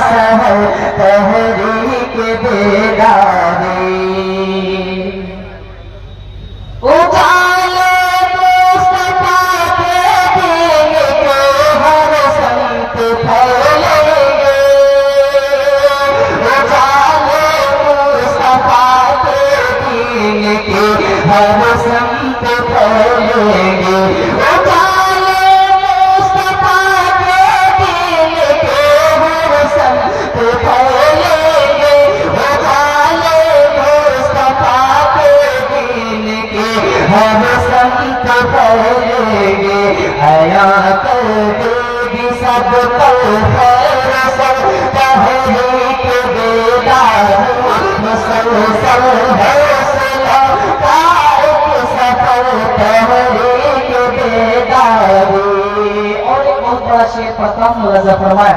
सहर तहरीक बेदारी उजाले मुस्तफा के दीन के हर संत फैलेंगे उजाले मुस्तफा के दीन के हर संत फैलेंगे उजाले मुस्तफा के दीन के हर संत फैलेंगे उजाले मुस्तफा के दीन के हर संत फैलेंगे हया कर देगी सबको खैर सब तहरीक बेदार मुसलसल है सला का एक सफर तहरीक बेदारी। और एक बहुत बड़ा शेर पढ़ता हूँ मुलाजा फरमाए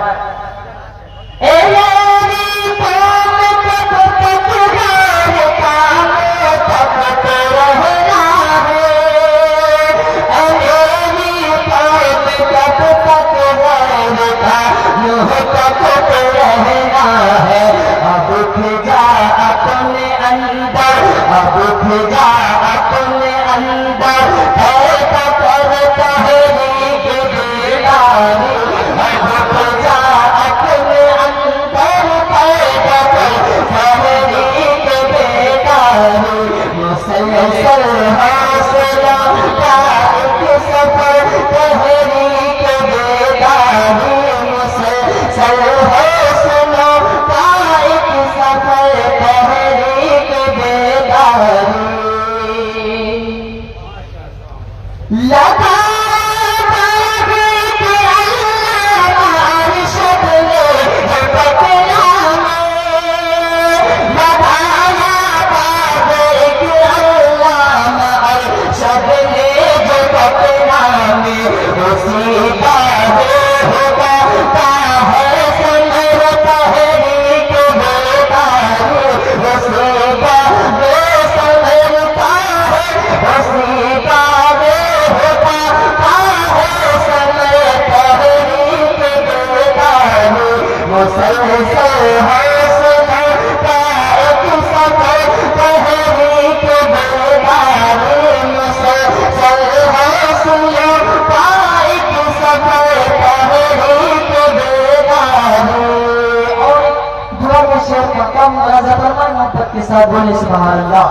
के साथ बोले सुभान अल्लाह।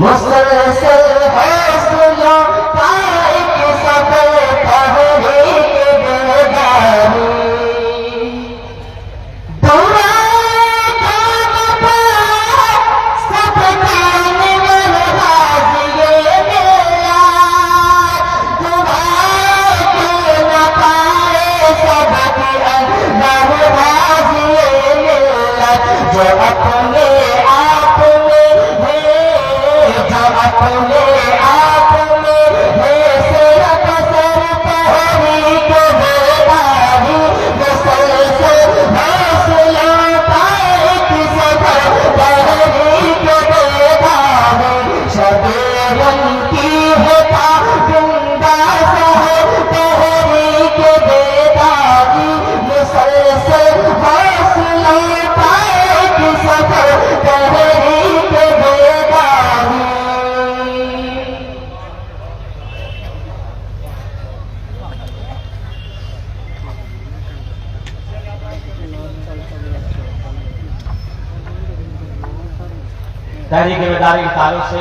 मुसलसल है सुनो तारीख सफर तहरीक बेदारी तहरीक बेदारी के ताल्लुक से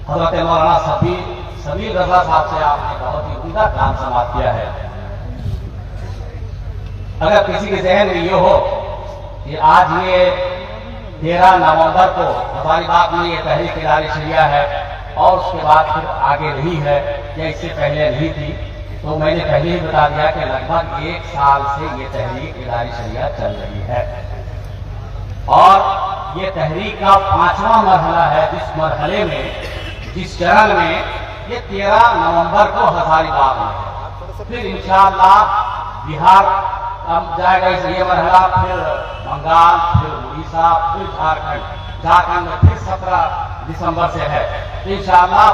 हजरत मौलाना समीर रजा साहब से आपने बहुत ही उम्दा काम समाप्त किया है। अगर किसी के जहन में ये हो कि आज ये 13 नवंबर को हजारीबाग में ये तहरीक बेदारी शरिया है और उसके बाद फिर आगे नहीं है या इससे पहले नहीं थी, तो मैंने पहले ही बता दिया कि लगभग 1 साल से ये तहरीक बेदारी शरिया चल रही है और ये तहरीक का 5वां मरहला है। जिस मरहले में जिस चरण में ये 13 नवंबर को हजारीबाग में है, फिर इंशाअल्लाह बिहार अब जाएगा ये मरहला, फिर बंगाल, फिर उड़ीसा, फिर झारखंड में फिर 17 दिसंबर से है। तो इंशाअल्लाह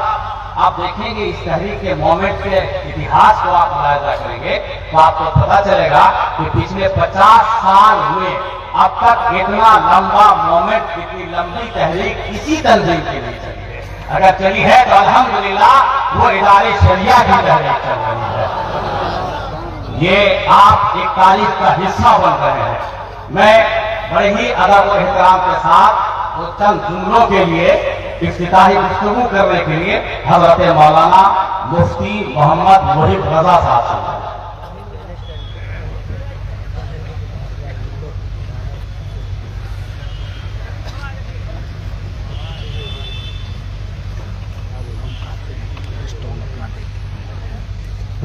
आप देखेंगे इस तहरीक के मोमेंट के इतिहास को आप मुलाहिजा करेंगे तो आपको पता चलेगा कि पिछले 50 साल हुए, अब तक इतना लंबा मोमेंट, इतनी लंबी तहरीक किसी तंजीम के लिए चली है। अगर चली है तो अल्हम्दुलिल्लाह वो इदारे शरिया की तहरीक चल रही है। ये आप एक तारीख का हिस्सा बन रहे हैं। मैं बड़े ही अदब और एहतराम के साथ वो चंद जुमलों के लिए इफ्तिताही गुफ्तगू करने के लिए हजरत मौलाना मुफ्ती मोहम्मद मुहिब रजा साहब से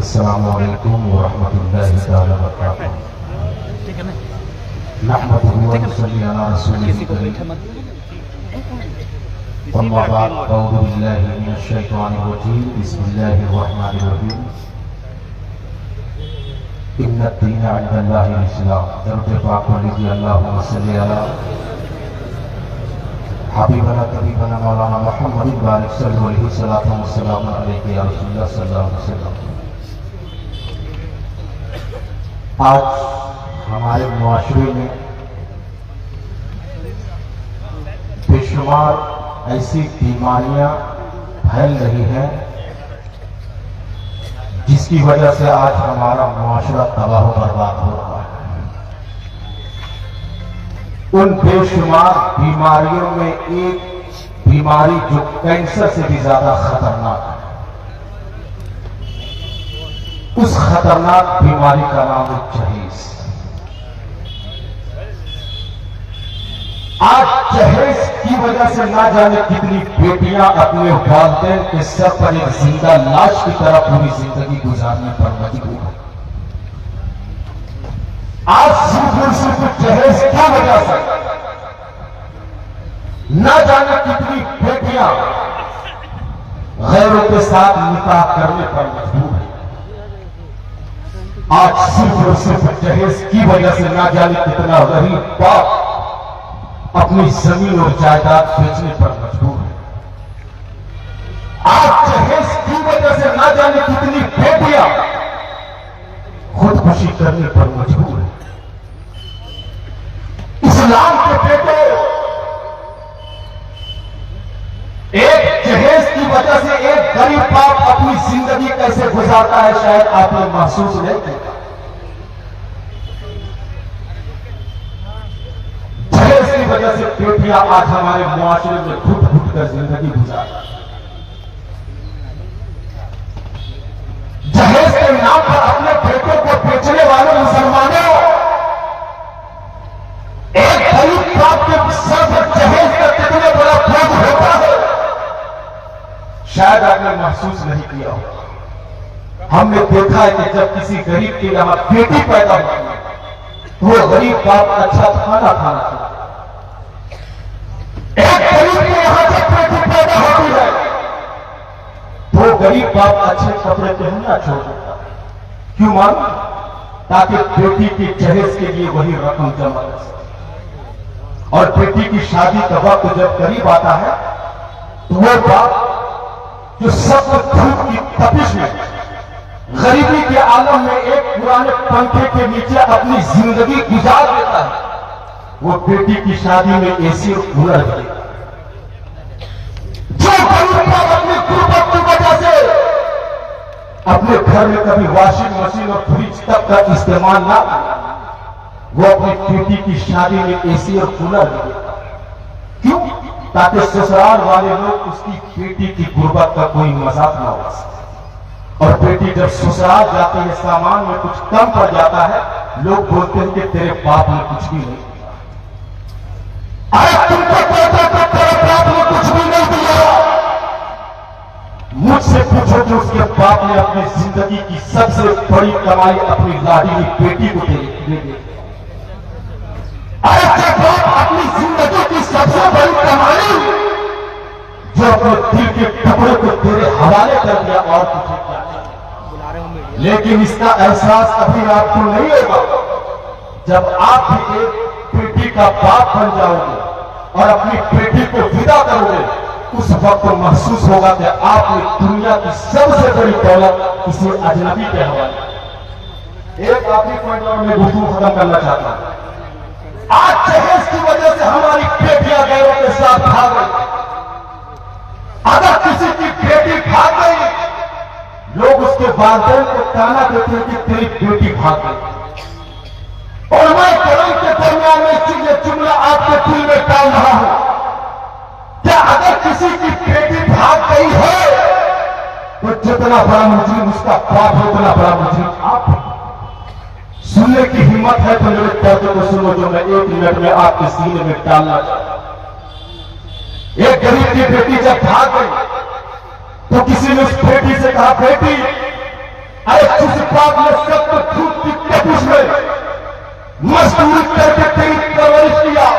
अस्सलामु अलैकुम व रहमतुल्लाहि तआला व बरकातुहू। नहमदुहु व नसल्ली अला रसूलिल करीम। अम्मा बाद, अऊज़ु बिल्लाहि मिनश शैतानिर रजीम। बिस्मिल्लाहिर रहमानिर रहीम। इन्नद-दीन इंदल्लाहिल इस्लाम। दरूद पाक पढ़िए अल्लाहुम्मा सल्ली अला हबीबना तबीबना मौलाना मुहम्मद बारिक सल्लल्लाहु अलैहि वसल्लम अलैहि या रसूलुल्लाह सल्लल्लाहु अलैहि वसल्लम। आज हमारे मुआशरे में बेशुमार ऐसी बीमारियां फैल रही हैं जिसकी वजह से आज हमारा मुआशरा तबाह बर्बाद हो रहा है। उन बेशुमार बीमारियों में एक बीमारी जो कैंसर से भी ज्यादा खतरनाक है, उस खतरनाक बीमारी का नाम है जहेज। आज जहेज की वजह से ना जाने कितनी बेटियां अपने वालिदैन के सर पर एक जिंदा लाश की तरह पूरी जिंदगी गुजारने पर मजबूर है। आज सिर्फ जहेज की वजह से ना जाने कितनी बेटियां गैरों के साथ निकाह करने पर मजबूर है। आज सिर्फ जहेज की वजह से ना जाने कितना गरीब बाप अपनी जमीन और जायदाद बेचने पर मजबूर है। आज जहेज की वजह से ना जाने कितनी बेटियां खुदकुशी करने पर मजबूर है। इस्लाम के बेटे, एक जहेज की वजह से एक गरीब बाप अपनी जिंदगी कैसे गुजारता है, शायद आपने महसूस नहीं किया। जहेज की वजह से बेटियां आज हमारे मुआशरे में घुट घुट कर जिंदगी गुजारती हैं। जहेज के नाम पर अपने बेटों को बेचने वाले मुसलमानों, एक गरीब बाप के सर पर जहेज का कितना बड़ा बोझ होता है, शायद आपने महसूस नहीं किया होगा। हमने देखा है कि जब किसी गरीब के यहां बेटी पैदा होती है तो वो गरीब बाप अच्छा खाना खाना चाहिए। एक गरीब के यहां जब बेटी पैदा होती है तो गरीब बाप अच्छे कपड़े पहनना छोड़ देता है। क्यों मालूम? ताकि बेटी की जहेज के लिए वही रकम जमा कर सके। और बेटी की शादी का वक्त जब करीब आता है तो वो बाप जो सब धूप की तपिश में गरीबी के आलम में एक पुराने पंखे के नीचे अपनी जिंदगी गुजार देता है, वो बेटी की शादी में एसी और कूलर देगा। जो गरीब बाप अपनी गुर्बत की वजह से अपने घर में कभी वॉशिंग मशीन और फ्रिज तक का इस्तेमाल ना किया, वो अपनी बेटी की शादी में एसी और कूलर देगा। क्यों? ताकि ससुराल वाले लोग उसकी बेटी की गुर्बत का कोई मजाक ना हो सके। और बेटी जब ससुराल जाती है, सामान में कुछ कम पड़ जाता है, लोग बोलते हैं कि तेरे बाप ने कुछ भी नहीं दिया। अरे तुमको कहता तो तेरे बाप ने कुछ भी नहीं दिया। मुझसे पूछो कि उसके बाप ने अपनी जिंदगी की सबसे बड़ी कमाई अपनी लाडली बेटी को दे दी। अरे जब बाप अपनी जिंदगी की सबसे बड़ी कमाई जो अपने दिल के टुकड़े को तेरे हवाले कर दिया और तुझे क्या, लेकिन इसका एहसास अभी आपको नहीं होगा। जब आप भी एक बेटी का बाप बन जाओगे और अपनी बेटी को विदा करोगे, उस वक्त महसूस होगा कि आपने दुनिया की सबसे बड़ी दौलत किसी अजनबी के हवाले। एक आखिरी पॉइंट और मैं गुफ्तगू खत्म करना चाहता हूं। आज जहेज की वजह से हमारी बेटियां गैरों के साथ भाग गई। अगर किसी की बेटी भाग गई, लोग उसके वालिदैन को ताना देते हैं कि तेरी बेटी भाग गई। और मैं करम के दरमियान में ये जुमला आपके दिल में डाल रहा हूं, क्या अगर किसी की बेटी भाग गई है तो जितना बड़ा मुजरिम उसका बाप है, उतना बड़ा मुजरिम आप हैं। सुनने की हिम्मत है तो मेरे दर्द को सुनो जो मैं 1 मिनट में आपके सीने में डालना चाहता हूं। एक गरीब की बेटी जब भाग गई तो किसी ने उस बेटी से कहा, बेटी अरे जिस बाप ने सबको छूट की तपिश में मजदूरी करके तेरी परवरिश किया,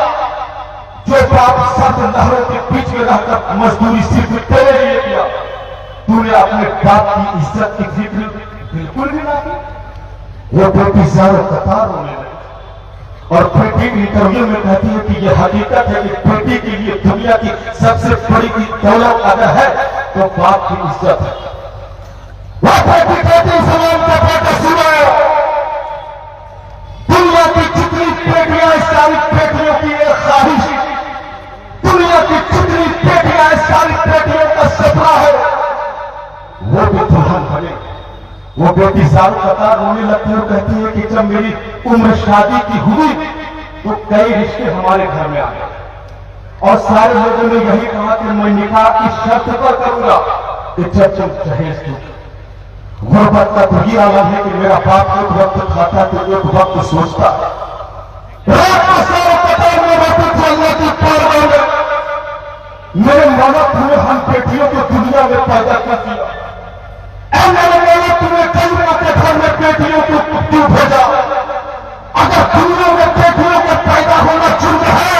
जो बाप सब नहरों के बीच में रहकर मजदूरी सिर्फ तेरे लिए किया, तूने अपने बाप की इज्जत की फिक्र बिल्कुल भी ना की। वो बेटी ज्यादा कतार होने लगी और बेटी इंटरव्यू में कहती है कि यह हकीकत है कि बेटी के लिए दुनिया की सबसे बड़ी दौलत अगर है तो बाप की इज्जत है। वह बेटी कहती सलाम का बेटा सुनाओ, दुनिया की जितनी बेटियां सारी बेटियों की एक ख्वाहिश, दुनिया की जितनी बेटियां सारी बेटियों का सपना है वो भी दुल्हन बने। वो बेटी सालों कतार रोने लगती है और कहती है कि जब मेरी उम्र शादी की हुई तो कई रिश्ते हमारे घर में आए और सारे लोगों ने यही कहा कि मैं निकाह की शर्त पर करूंगा कि जब तुम जहेज दो। गुर्बत का तो ये आलम है कि मेरा बाप एक वक्त खाता तो एक वक्त सोचता है। रात को सालों कतार में रोटी चलने की परवाह में मेरे मानव तुम्हें हम बेटियों को दुनिया में पैदा कर दिया। मेरे मानव तुम्हें कलमा के घर में बेटियों को क्यों भेजा? अगर दुनिया में बेटियों को पैदा होना जुर्म है,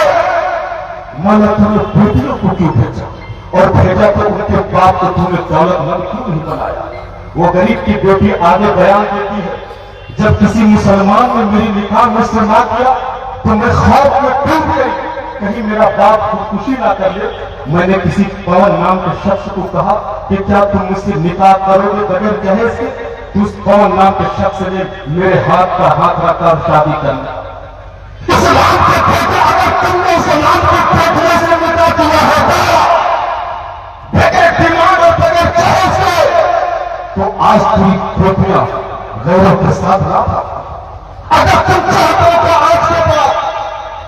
मैंने तुम्हें बेटियों को क्यों भेजा? और भेजा तो उनके बाप को तुम्हें दौलतमंद क्यों नहीं बनाया? वो गरीब की बेटी आगे बयान देती है, जब किसी मुसलमान ने मेरी निकाह में से ना किया तो मैं खौफ में डूब गई, कहीं मेरा बाप खुदकुशी ना कर ले। मैंने किसी पवन नाम के शख्स को कहा कि क्या तुम मुझसे निकाह करोगे बगैर जहेज के? तो उस पवन नाम के शख्स ने मेरे हाथ का हाथ रखा और शादी करना। इस्लाम के बेटे अगर तुमने इस्लाम के बेटे से निकाह किया होता बगैर डिमांड और बगैर जहेज के तो आज पूरी बेटियां गैरों के साथ ना था। अगर तुम चाहते हो तो आज के बाद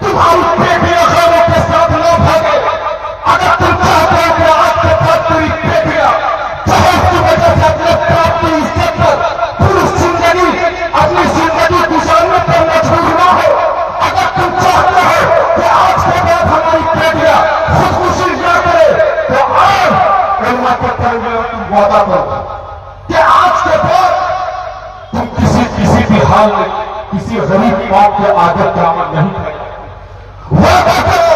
तुम्हारी बेटियां गैरों के साथ ना भागे। अगर तुम चाहते हो कि आज के बाद पूरी बेटियां जहेज की वजह से अपने बाप की इज्जत पर पूरी जिंदगी अपनी जिंदगी गुजारने पर मजबूर ना हो, अगर तुम चाहते हो कि आज के बाद हमारी बेटियां खुदकुशी ना करे तो आज कलमा के तलबे तुम वादा करो कि आज के बाद तुम किसी भी हाल में किसी गरीब बाप के आगे दामन नहीं करेगा। वादा करो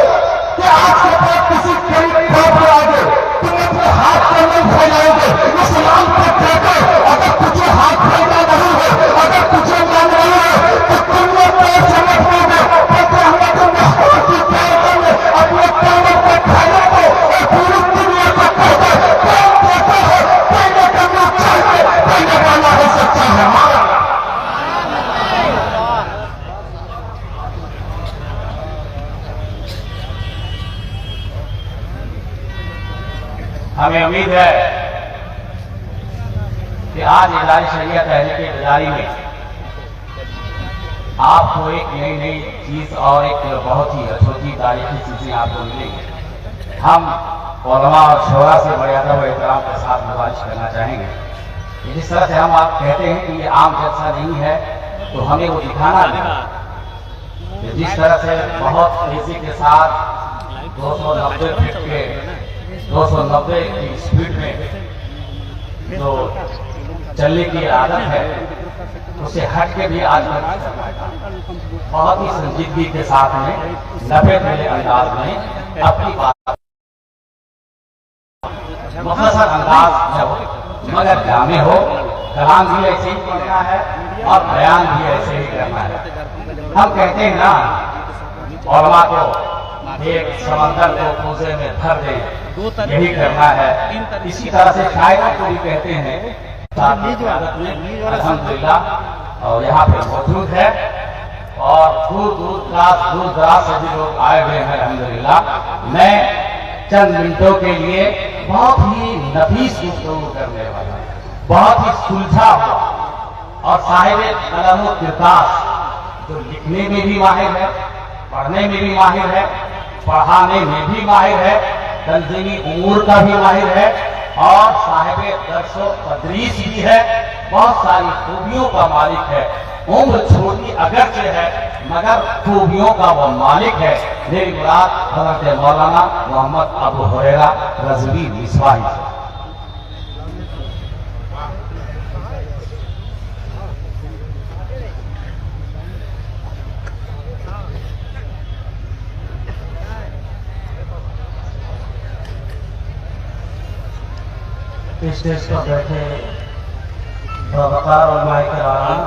कि आज के बाद किसी गरीब बाप के आगे तुम अपने हाथ को नहीं फैलाओगे। इस्लाम के बेटे अगर तुझे हाथ फैला नहीं है, अगर तुझे मन नहीं है तो तुमने पैर समझोगे कहते हमें तो महबूब की प्यार में अपने पैरों को फैला दो और पूरी दुनिया को कहते कौन कहता है पहले करना चाहिए, पहले वाला हो सकता है हमारा। हमें उम्मीद है कि आज इदारी शरिया तहरीक इदारी में आपको एक नई नई चीज और एक बहुत ही अछूती तारीखी चीजें आपको मिलेंगी। हम उलमा और शोरा से बड़े अदब और एहतराम के साथ गुजारिश करना चाहेंगे कि जिस तरह से हम आप कहते हैं कि ये आम जलसा नहीं है तो हमें वो दिखाना नहीं। जिस तरह से बहुत तेजी के साथ 290 फीट के 290 की स्पीड में जो चलने की आदत है उसे हट के भी आज बहुत ही संजीदगी के साथ में नफे मेरे अंदाज में अपनी बात मुख्तसर अंदाज में हो मगर जामे हो, कलाम भी ऐसे ही पढ़ना है और बयान भी ऐसे ही करना है। हम कहते हैं ना उलमा को एक समंदर को पूजे में भर दे, यही करना है। इसी तरह से शायरों को भी कहते हैं अल्हम्दुलिल्लाह और यहाँ पे मौजूद है और दूर दराज से भी लोग आए हुए हैं अल्हम्दुलिल्लाह। मैं चंद मिनटों के लिए बहुत ही नफीस गुफ्तगू करने वाला, बहुत ही सुलझा हुआ और साहिब कलम व किरदार जो लिखने में भी माहिर है, पढ़ने में भी माहिर है, पढ़ाने में भी माहिर है, तंजीमी उमूर का भी माहिर है और साहिब दर्सो तदरीस भी है, बहुत सारी खूबियों का मालिक है। उम्र छोटी अगरचे है मगर खूबियों का वो मालिक है। मेरी मुराद हज़रत मौलाना मोहम्मद अबू हुरैरा रज़वी मिसवाही से। स्टेज पर बैठे वक़ार और माइकराम,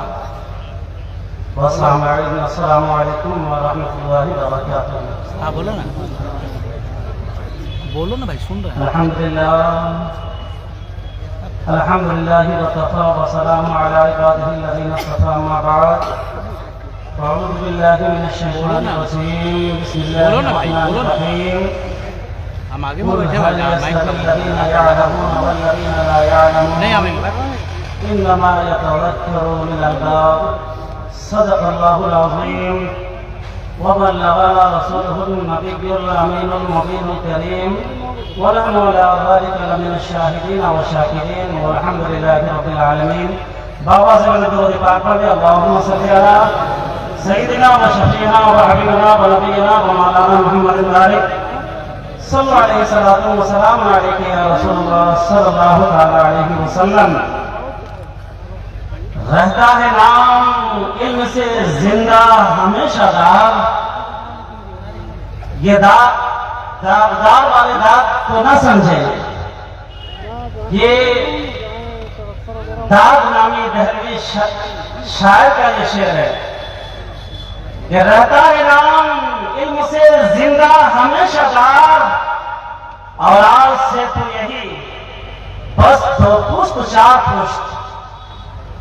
अस्सलामु अलैकुम व रहमतुल्लाहि व बरकातुहू। हाँ बोलो ना भाई, सुन रहे हैं। अल्हम्दुलिल्लाह व कफ़ा व सलामुन अला इबादिही अल्लज़ीना इस्तफ़ा, अम्मा बअद। अऊज़ु बिल्लाहि मिनश शैतानिर रजीम। बोलो ना भाई, बोलो ना। हम आगे में बैठे हैं, माइक नहीं हमें इन्नमा यतज़क्करु उलुल अलबाब। सदक़ल्लाहुल अज़ीम व बल्लगना रसूलुहुन नबियुल अमीनुल मुबीनुल करीम व नहनु अला ज़ालिका लमिनश शाहिदीन व शाकिरीन वल्हम्दुलिल्लाहि रब्बिल आलमीन। बाबा से मैंने दो रिपार्ट पढ़े, अल्लाहुम्मा सल्लि अला सय्यिदिना व शफ़ीना व हबीबिना व नबियना व मौलाना मुहम्मदिन वालिक सल्लल्लाहु अलैहि सलातु व सलाम अलैका या रसूलल्लाह सल्लल्लाहु अलैहि वसल्लम। रहता है नाम इल्म से जिंदा हमेशा दाग, ये दागदार वाले दाग को न समझे। ये दाग नामी दहलवी शायर का ये शेर है। ये रहता है नाम इल्म से जिंदा हमेशा दाग, और आज से तो यही बस दो पुष्ट चार पुष्ट,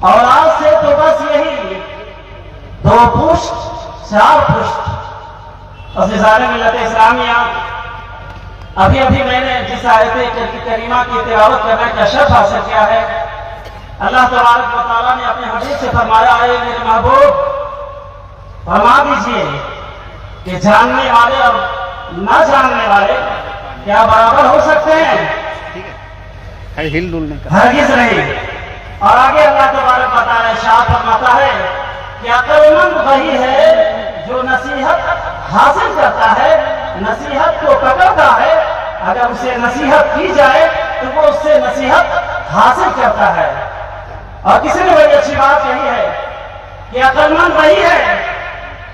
और आज से तो बस यही दो पुष्ट चार पुष्ट। अज़ीज़ाने मिल्लत इस्लामिया, अभी अभी मैंने जिस आयत करीमा की तिलावत करने का शर्फ हासिल किया है, अल्लाह तबारक व तआला ने अपने हबीब से फरमाया है, मेरे महबूब फरमा दीजिए कि जानने वाले और न जानने वाले क्या बराबर हो सकते हैं? हिल डुल नहीं हरगिज़ नहीं। और आगे अल्लाह तबारक व तआला इरशाद फरमाता है कि अक्लमंद वही है जो नसीहत हासिल करता है, नसीहत को पकड़ता है। अगर उसे नसीहत की जाए तो वो उससे नसीहत हासिल करता है। और किसी ने बड़ी अच्छी बात यही है कि अक्लमंद वही है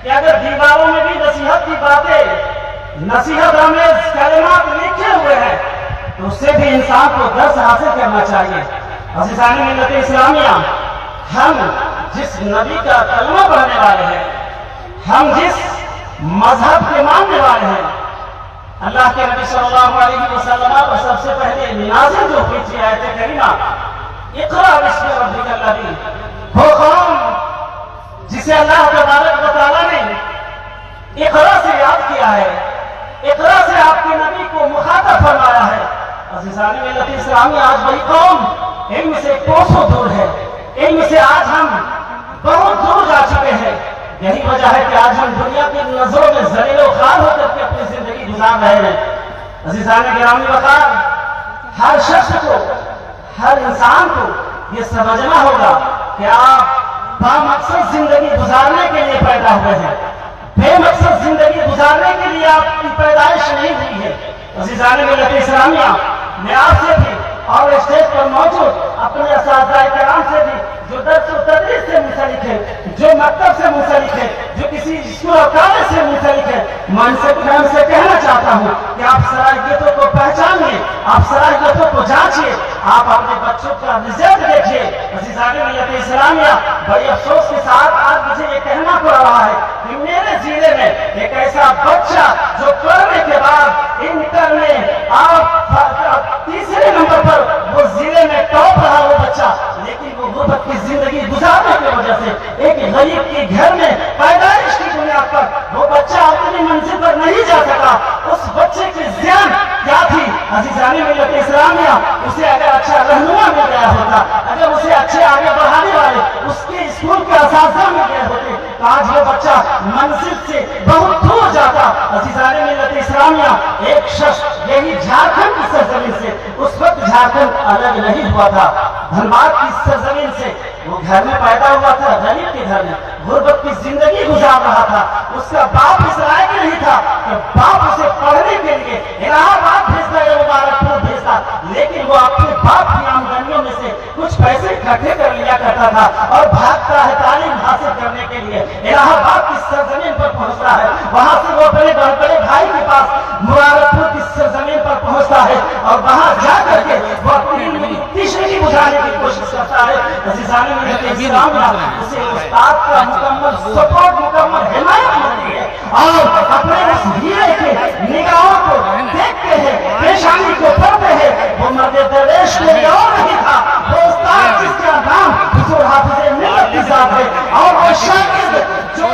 कि अगर दीवारों में भी नसीहत की बातें, नसीहत आमेज कलिमात लिखे हुए हैं, तो उससे भी इंसान को दर्स हासिल करना चाहिए। अज़ीज़ाने मिल्लत इस्लामिया, हम जिस नबी का कलमा पढ़ने वाले हैं, हम जिस मजहब के मानने वाले हैं, अल्लाह के नबी सल्लल्लाहु अलैहि वसल्लम पर सबसे पहले नाज़िल जो हुई थी आयत करीमा, इक़रा बिस्मि रब्बिकल लज़ी, वो कौम जिसे अल्लाह तबारक व तआला ने इक़रा से याद किया है, इक़रा से आपके नबी को मुखातब फरमाया है। अज़ीज़ाने मिल्लत इस्लामिया, आज वही कौम इल्म से कोसों दूर है, इल्म से आज हम बहुत दूर जा चुके हैं। यही वजह है कि आज हम दुनिया की नजरों में ज़लील व ख़ार होकर के अपनी जिंदगी गुजार रहे हैं। अज़ीज़ाने गिरामी वक़ार, हर शख्स को, हर इंसान को ये समझना होगा कि आप बामकसद जिंदगी गुजारने के लिए पैदा हुए हैं, बेमकसद जिंदगी गुजारने के लिए आपकी पैदाइश नहीं हुई है। अज़ीज़ाने मिल्लत इस्लामिया, मैं आपसे भी और स्टेज पर मौजूद अपने असातिज़ा किराम से भी, जो दर्स व तदरीस से मुंसलिक है, जो मकतब से मुंसलिक है, जो किसी स्कूल और कॉलेज से मुंसलिक है, मैं उनसे कहना चाहता हूँ कि आप सलाहियतों को पहचानिए, आप सलाहियतों को जांचिए, आप अपने बच्चों का रिजल्ट देखिए। अज़ीज़ाने मिल्लत इस्लामिया, बड़ी अफसोस के साथ आज मुझे ये कहना पड़ रहा है कि मेरे जिले में एक ऐसा बच्चा जो पढ़ने के बाद इंटर में आप तीसरे नंबर पर वो जिले में टॉप रहा, वो बच्चा, लेकिन वो गुर्बत की जिंदगी गुजारने की वजह से एक गरीब के घर में पैदाइश की बुनियाद पर वो बच्चा अपनी मंजिल पर नहीं जा सका। उस बच्चे की जान क्या थी? अजीजानी मिल्लत इस्लामिया उसे अगर अच्छा रहनुमा मिल गया होता, अगर उसे अच्छे आगे बढ़ाने वाले उसके स्कूल के असातिज़ा मिल गए होते तो आज वो बच्चा मंजिल से बहुत दूर जाता। अजीजानी मिल्लत इस्लामिया एक शख्स यही झारखंड की सरजमीन से, उस वक्त झारखंड अलग नहीं हुआ था, धनबाद की सरजमीन से वो घर में पैदा हुआ था, गरीब के घर में गुर्बत की जिंदगी गुजार रहा था। उसका बाप इस लायक नहीं था कि बाप उसे पढ़ने के लिए इलाहाबाद भेजता या मुबारकपुर भेजता, लेकिन वो अपने बाप की आमदनियों में से कुछ पैसे इकट्ठे कर लिया करता था और भागता है तालीम हासिल करने के लिए। इलाहाबाद की सरजमीन पर पहुंचता है, वहां से वो अपने बड़े भाई के पास मुबारकपुर की सरजमीन पर पहुंचता है और वहां जाकर के वो अपनी तीसरी बुझाने की कोशिश करता है। उसे उस्ताद का मुकम्मल सपोर्ट, मुकम्मल हिमायत मिलती है और अपने उस हीरे के निगाहों को देखते हैं, पेशानी को पढ़ते हैं। वो मर्द दरवेश कोई और नहीं था, वो उस्ताद जिसका नाम हुजूर हाफिज़ मिल्लत की ज़ात है और वो शागिर्द जो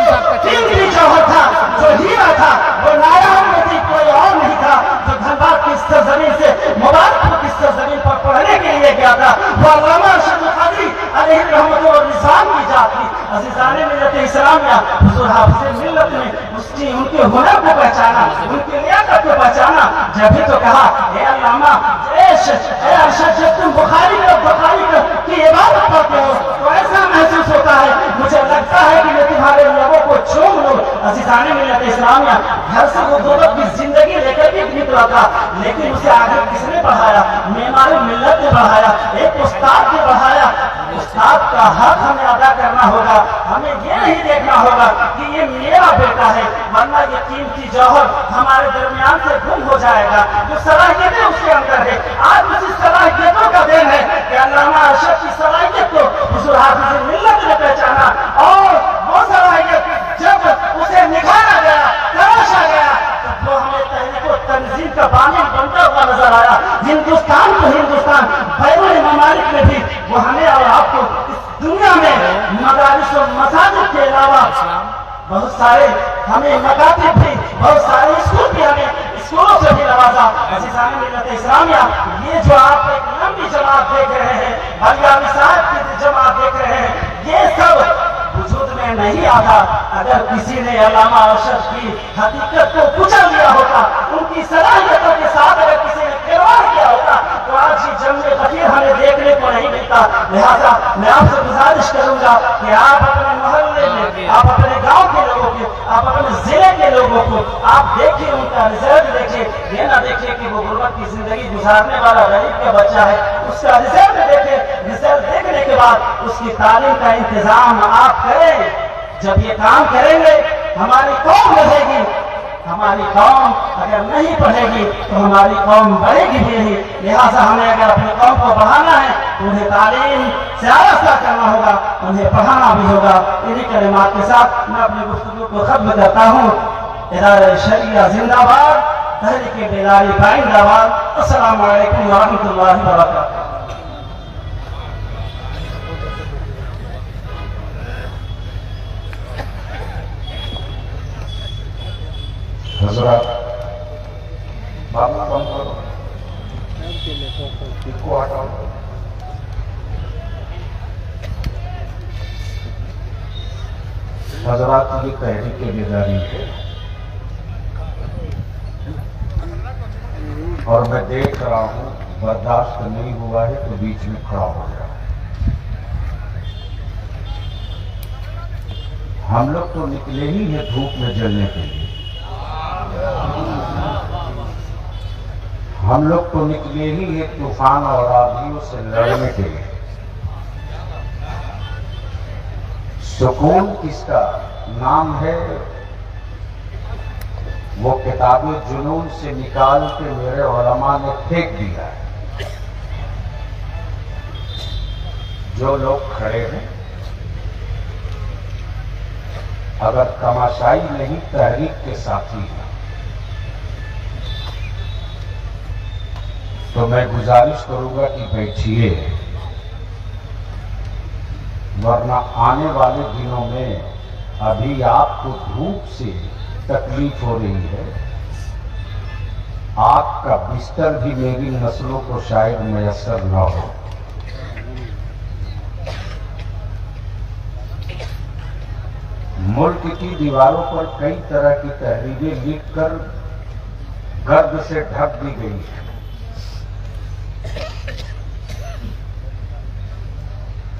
कीमती जौहर था, जो हीरा था, वो नायाब मोती कोई और नहीं था, जो धनबाद की सरजमीन से मुबारकपुर की सरजमीन पर पढ़ने के लिए गया था। वो अल्लामा अरशद क़ादरी अलैहि रहमत व रिज़वान की जात थी। अज़ीज़ाने मिल्लत इस्लामिया हुजूर हाफिज़ मिल्लत ने उनके हुनर को पहचाना, उनकी लियाकत को पहचाना। जब भी तो कहा ए अल्लामा, अरशद, जब तुम बुखारी की इबादत करते हो तो ऐसा महसूस होता है, मुझे लगता है कि मैं तुम्हारे लबों को चूम लूं। अज़ीज़ाने मिल्लत इस्लामिया घर से वो गुर्बत की जिंदगी लेकर के निकला था, लेकिन उसे आगे किसने बढ़ाया? मेमार मिल्लत ने बढ़ाया, एक उस्ताद ने बढ़ाया। उस्ताद का हक हमें अदा करना होगा, हमें ये नहीं देखना होगा कि ये मेरा बेटा है, वरना ये कीमती जौहर हमारे दरमियान से गुम हो जाएगा। जो सलाहियतें उसके अंदर है, आज उसी सलाहियतों का देन है कि अल्लामा अरशद की सलाहियत को हुजूर हाफिज़ मिल्लत ने पहचाना और वो सलाहियत जब उसे निखारा गया, तराशा गया, तो वो हमें तहरीक व तंजीम का बानी बनता हुआ नजर आया। हिंदुस्तान को हिंदुस्तान, बैरुल ममालिक में भी वो हमें और आपको इस दुनिया में मदारिस और मसाजिद के अलावा बहुत सारे हमें मकातिब भी, बहुत सारे स्कूल भी, हमें स्कूलों से भी नवाजा। अज़ीज़ाने मिल्लत इस्लामिया, ये जो आप एक लंबी जमात देख रहे हैं, बलियावी साहब की जमात देख रहे हैं, ये सब वजूद में नहीं आता अगर किसी ने अल्लामा अरशद की हकीकत को कुचल दिया होता, उनकी सलाहियतों के साथ अगर किसी ने खिलवाड़ किया होता तो आज ही जंग फकीर हमें देखने को नहीं मिलता। लिहाजा मैं आपसे गुजारिश करूंगा कि आप अपने मोहल्ले में, आप अपने गांव के लोगों के, आप अपने जिले के लोगों को आप देखिए, उनका रिजल्ट देखिए। ये ना देखिए कि वो गुर्बत की जिंदगी गुजारने वाला गरीब का बच्चा है, उसका रिजल्ट देखे, रिजल्ट देखने के बाद उसकी तालीम का इंतजाम आप करें। जब ये काम करेंगे हमारी कौम रहेगी, हमारी कौम अगर नहीं बढ़ेगी तो हमारी कौम बढ़ेगी भी नहीं। लिहाजा हमें अगर अपनी कौम को बढ़ाना है तो उन्हें तालीम से आरास्ता करना होगा, उन्हें पढ़ाना भी होगा। इन्हीं कलिमात के साथ मैं अपनी गुफ्तगू को खत्म करता हूँ। इदारे शरिया जिंदाबाद, तहरीक बेदारी जिंदाबाद। अस्सलामु अलैकुम व रहमतुल्लाहि व बरकातहू। हजरत बाबू कम करो, इसको हटाओ। हजरत की तहरीक बेदारी है और मैं देख रहा हूं बर्दाश्त नहीं हुआ है तो बीच में खड़ा हो गया। हम लोग तो निकले ही है धूप में जलने के लिए, हम लोग तो निकले ही एक तूफान और आंधियों से लड़ने के लिए। सुकून किसका नाम है, वो किताबें जुनून से निकाल के मेरे उलमा ने फेंक दिया है। जो लोग खड़े हैं अगर तमाशाई नहीं तहरीक के साथी हैं तो मैं गुजारिश करूंगा कि बैठिए। वरना आने वाले दिनों में अभी आपको धूप से तकलीफ हो रही है, आपका बिस्तर भी मेरी नस्लों को शायद मयसर न हो। मुल्क की दीवारों पर कई तरह की तहरीरें लिखकर गर्द से ढक दी गई है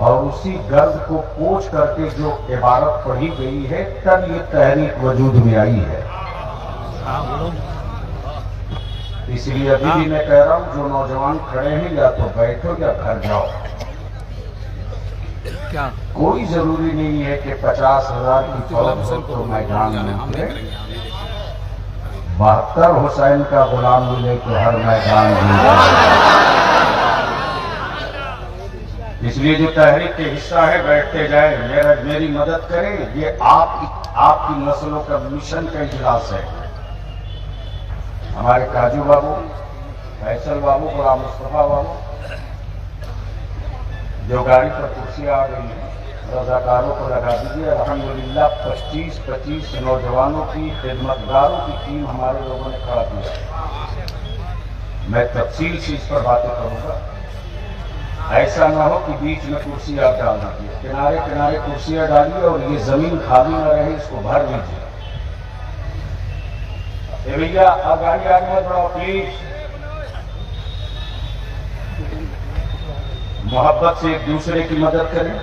और उसी गर्द को पोंछ करके जो इबारत पढ़ी गई है तब ये तहरीक वजूद में आई है। इसलिए अभी भी मैं कह रहा हूं, जो नौजवान खड़े हैं या तो बैठो या घर जाओ। क्या कोई जरूरी नहीं है कि 50,000 की फौज हो तो मैदान में उतरे। 72 हुसैन का गुलाम मिले तो हर मैदान में। इसलिए जो तहरीक के हिस्सा है बैठते जाए, मेरी मदद करें। ये आपकी नस्लों का मिशन का इजलास है। हमारे काजू बाबू, फैसल बाबू, गुलाम मुस्तफा बाबू, जो गाड़ी पर कुर्सियां आ गई हैं, रजाकारों को लगा दीजिए। अल्हम्दुलिल्लाह 25 नौजवानों की खिदमतगारों की टीम हमारे लोगों ने खड़ा किया। मैं तफसील से इस पर बातें करूंगा। ऐसा ना हो कि बीच में कुर्सी आप डाल दीजिए, किनारे किनारे कुर्सियां डालिए और ये जमीन खाली न रहे, इसको भर लीजिए। भैया अब गाड़ी आगे मत बढ़ाओ प्लीज। मोहब्बत से एक दूसरे की मदद करें।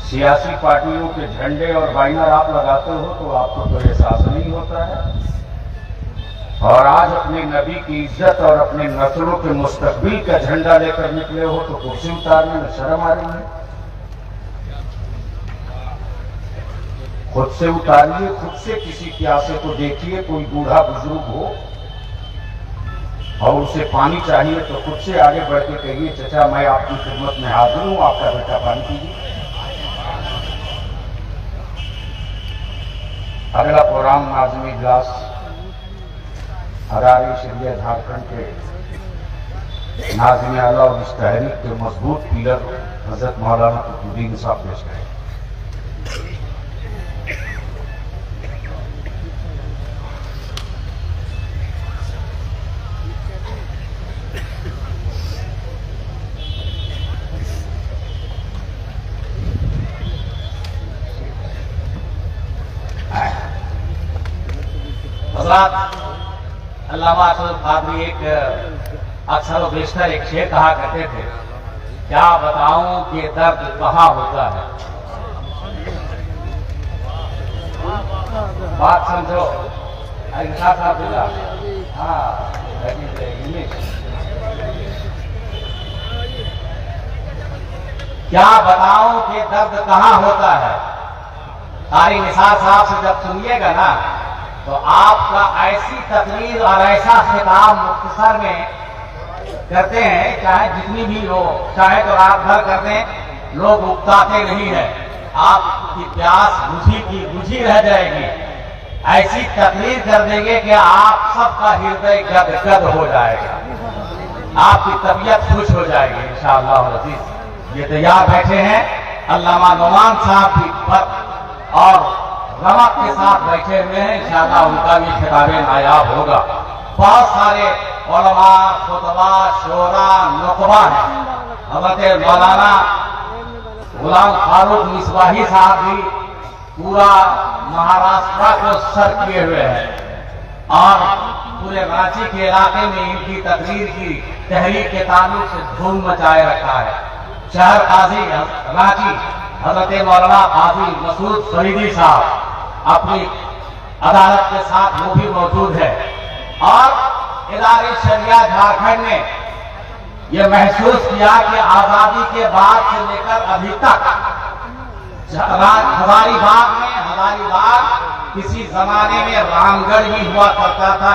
सियासी पार्टियों के झंडे और बैनर आप लगाते हो तो आपको तो एहसास नहीं होता है, और आज अपने नबी की इज्जत और अपने नस्लों के मुस्तकबिल का झंडा लेकर निकले हो तो कुर्सी उतारने में शर्म आ रही है। खुद से उतारिए, खुद से किसी प्यासे को देखिए, कोई बूढ़ा बुजुर्ग हो और उसे पानी चाहिए तो खुद से आगे बढ़ के कहिए, चचा मैं आपकी खिदमत में हाजिर हूं, आपका बेटा पानी पीजिए। अगला प्रोग्राम नाज़िम इजलास हरारी शरिया झारखंड के नाज़िम आला और इस तहरीक के मजबूत पिलर हजरत मौलाना कुतुबुद्दीन साहब पेश करें। अल्लामा अशरफ कादरी एक अक्सर व बेशतर एक शेर कहा करते थे, क्या बताऊं कि दर्द कहाँ होता है। बात समझो। हाँ क्या बताऊं कि दर्द कहाँ होता है। कारी निसार साहब से जब सुनिएगा ना तो आपका ऐसी तकरीर और ऐसा खिताब मुख्तसर में करते हैं, चाहे जितनी भी हो, चाहे तो रात भर कर दें, लोग उकताते नहीं है। आपकी प्यास बुझी रह जाएगी। ऐसी तकरीर कर देंगे कि आप सबका हृदय गदगद हो जाएगा, आपकी तबीयत खुश हो जाएगी इंशाअल्लाह अज़ीज़। ये तैयार बैठे हैं अल्लामा नुमान साहब की पर और रमक के साथ बैठे हुए हैं, इंशाअल्लाह उनका भी खिताबे नायाब होगा। बहुत सारे उलमा, खुतबा, शोरा, नुकबा हैं। हज़रत मौलाना गुलाम फारूक मिसबाही साहब भी पूरा महाराष्ट्र को सर किए हुए हैं और पूरे रांची के इलाके में इनकी तकरीर की तहरीक के ताल्लुक से धूम मचाए रखा है। शहर काजी रांची हज़रत मौलाना काजी मसूद फरीदी साहब अपनी अदालत के साथ वो भी मौजूद है और इदारे शरिया झारखंड ने यह महसूस किया कि आजादी के बाद से लेकर अभी तक हजारीबाग किसी जमाने में रामगढ़ भी हुआ करता था,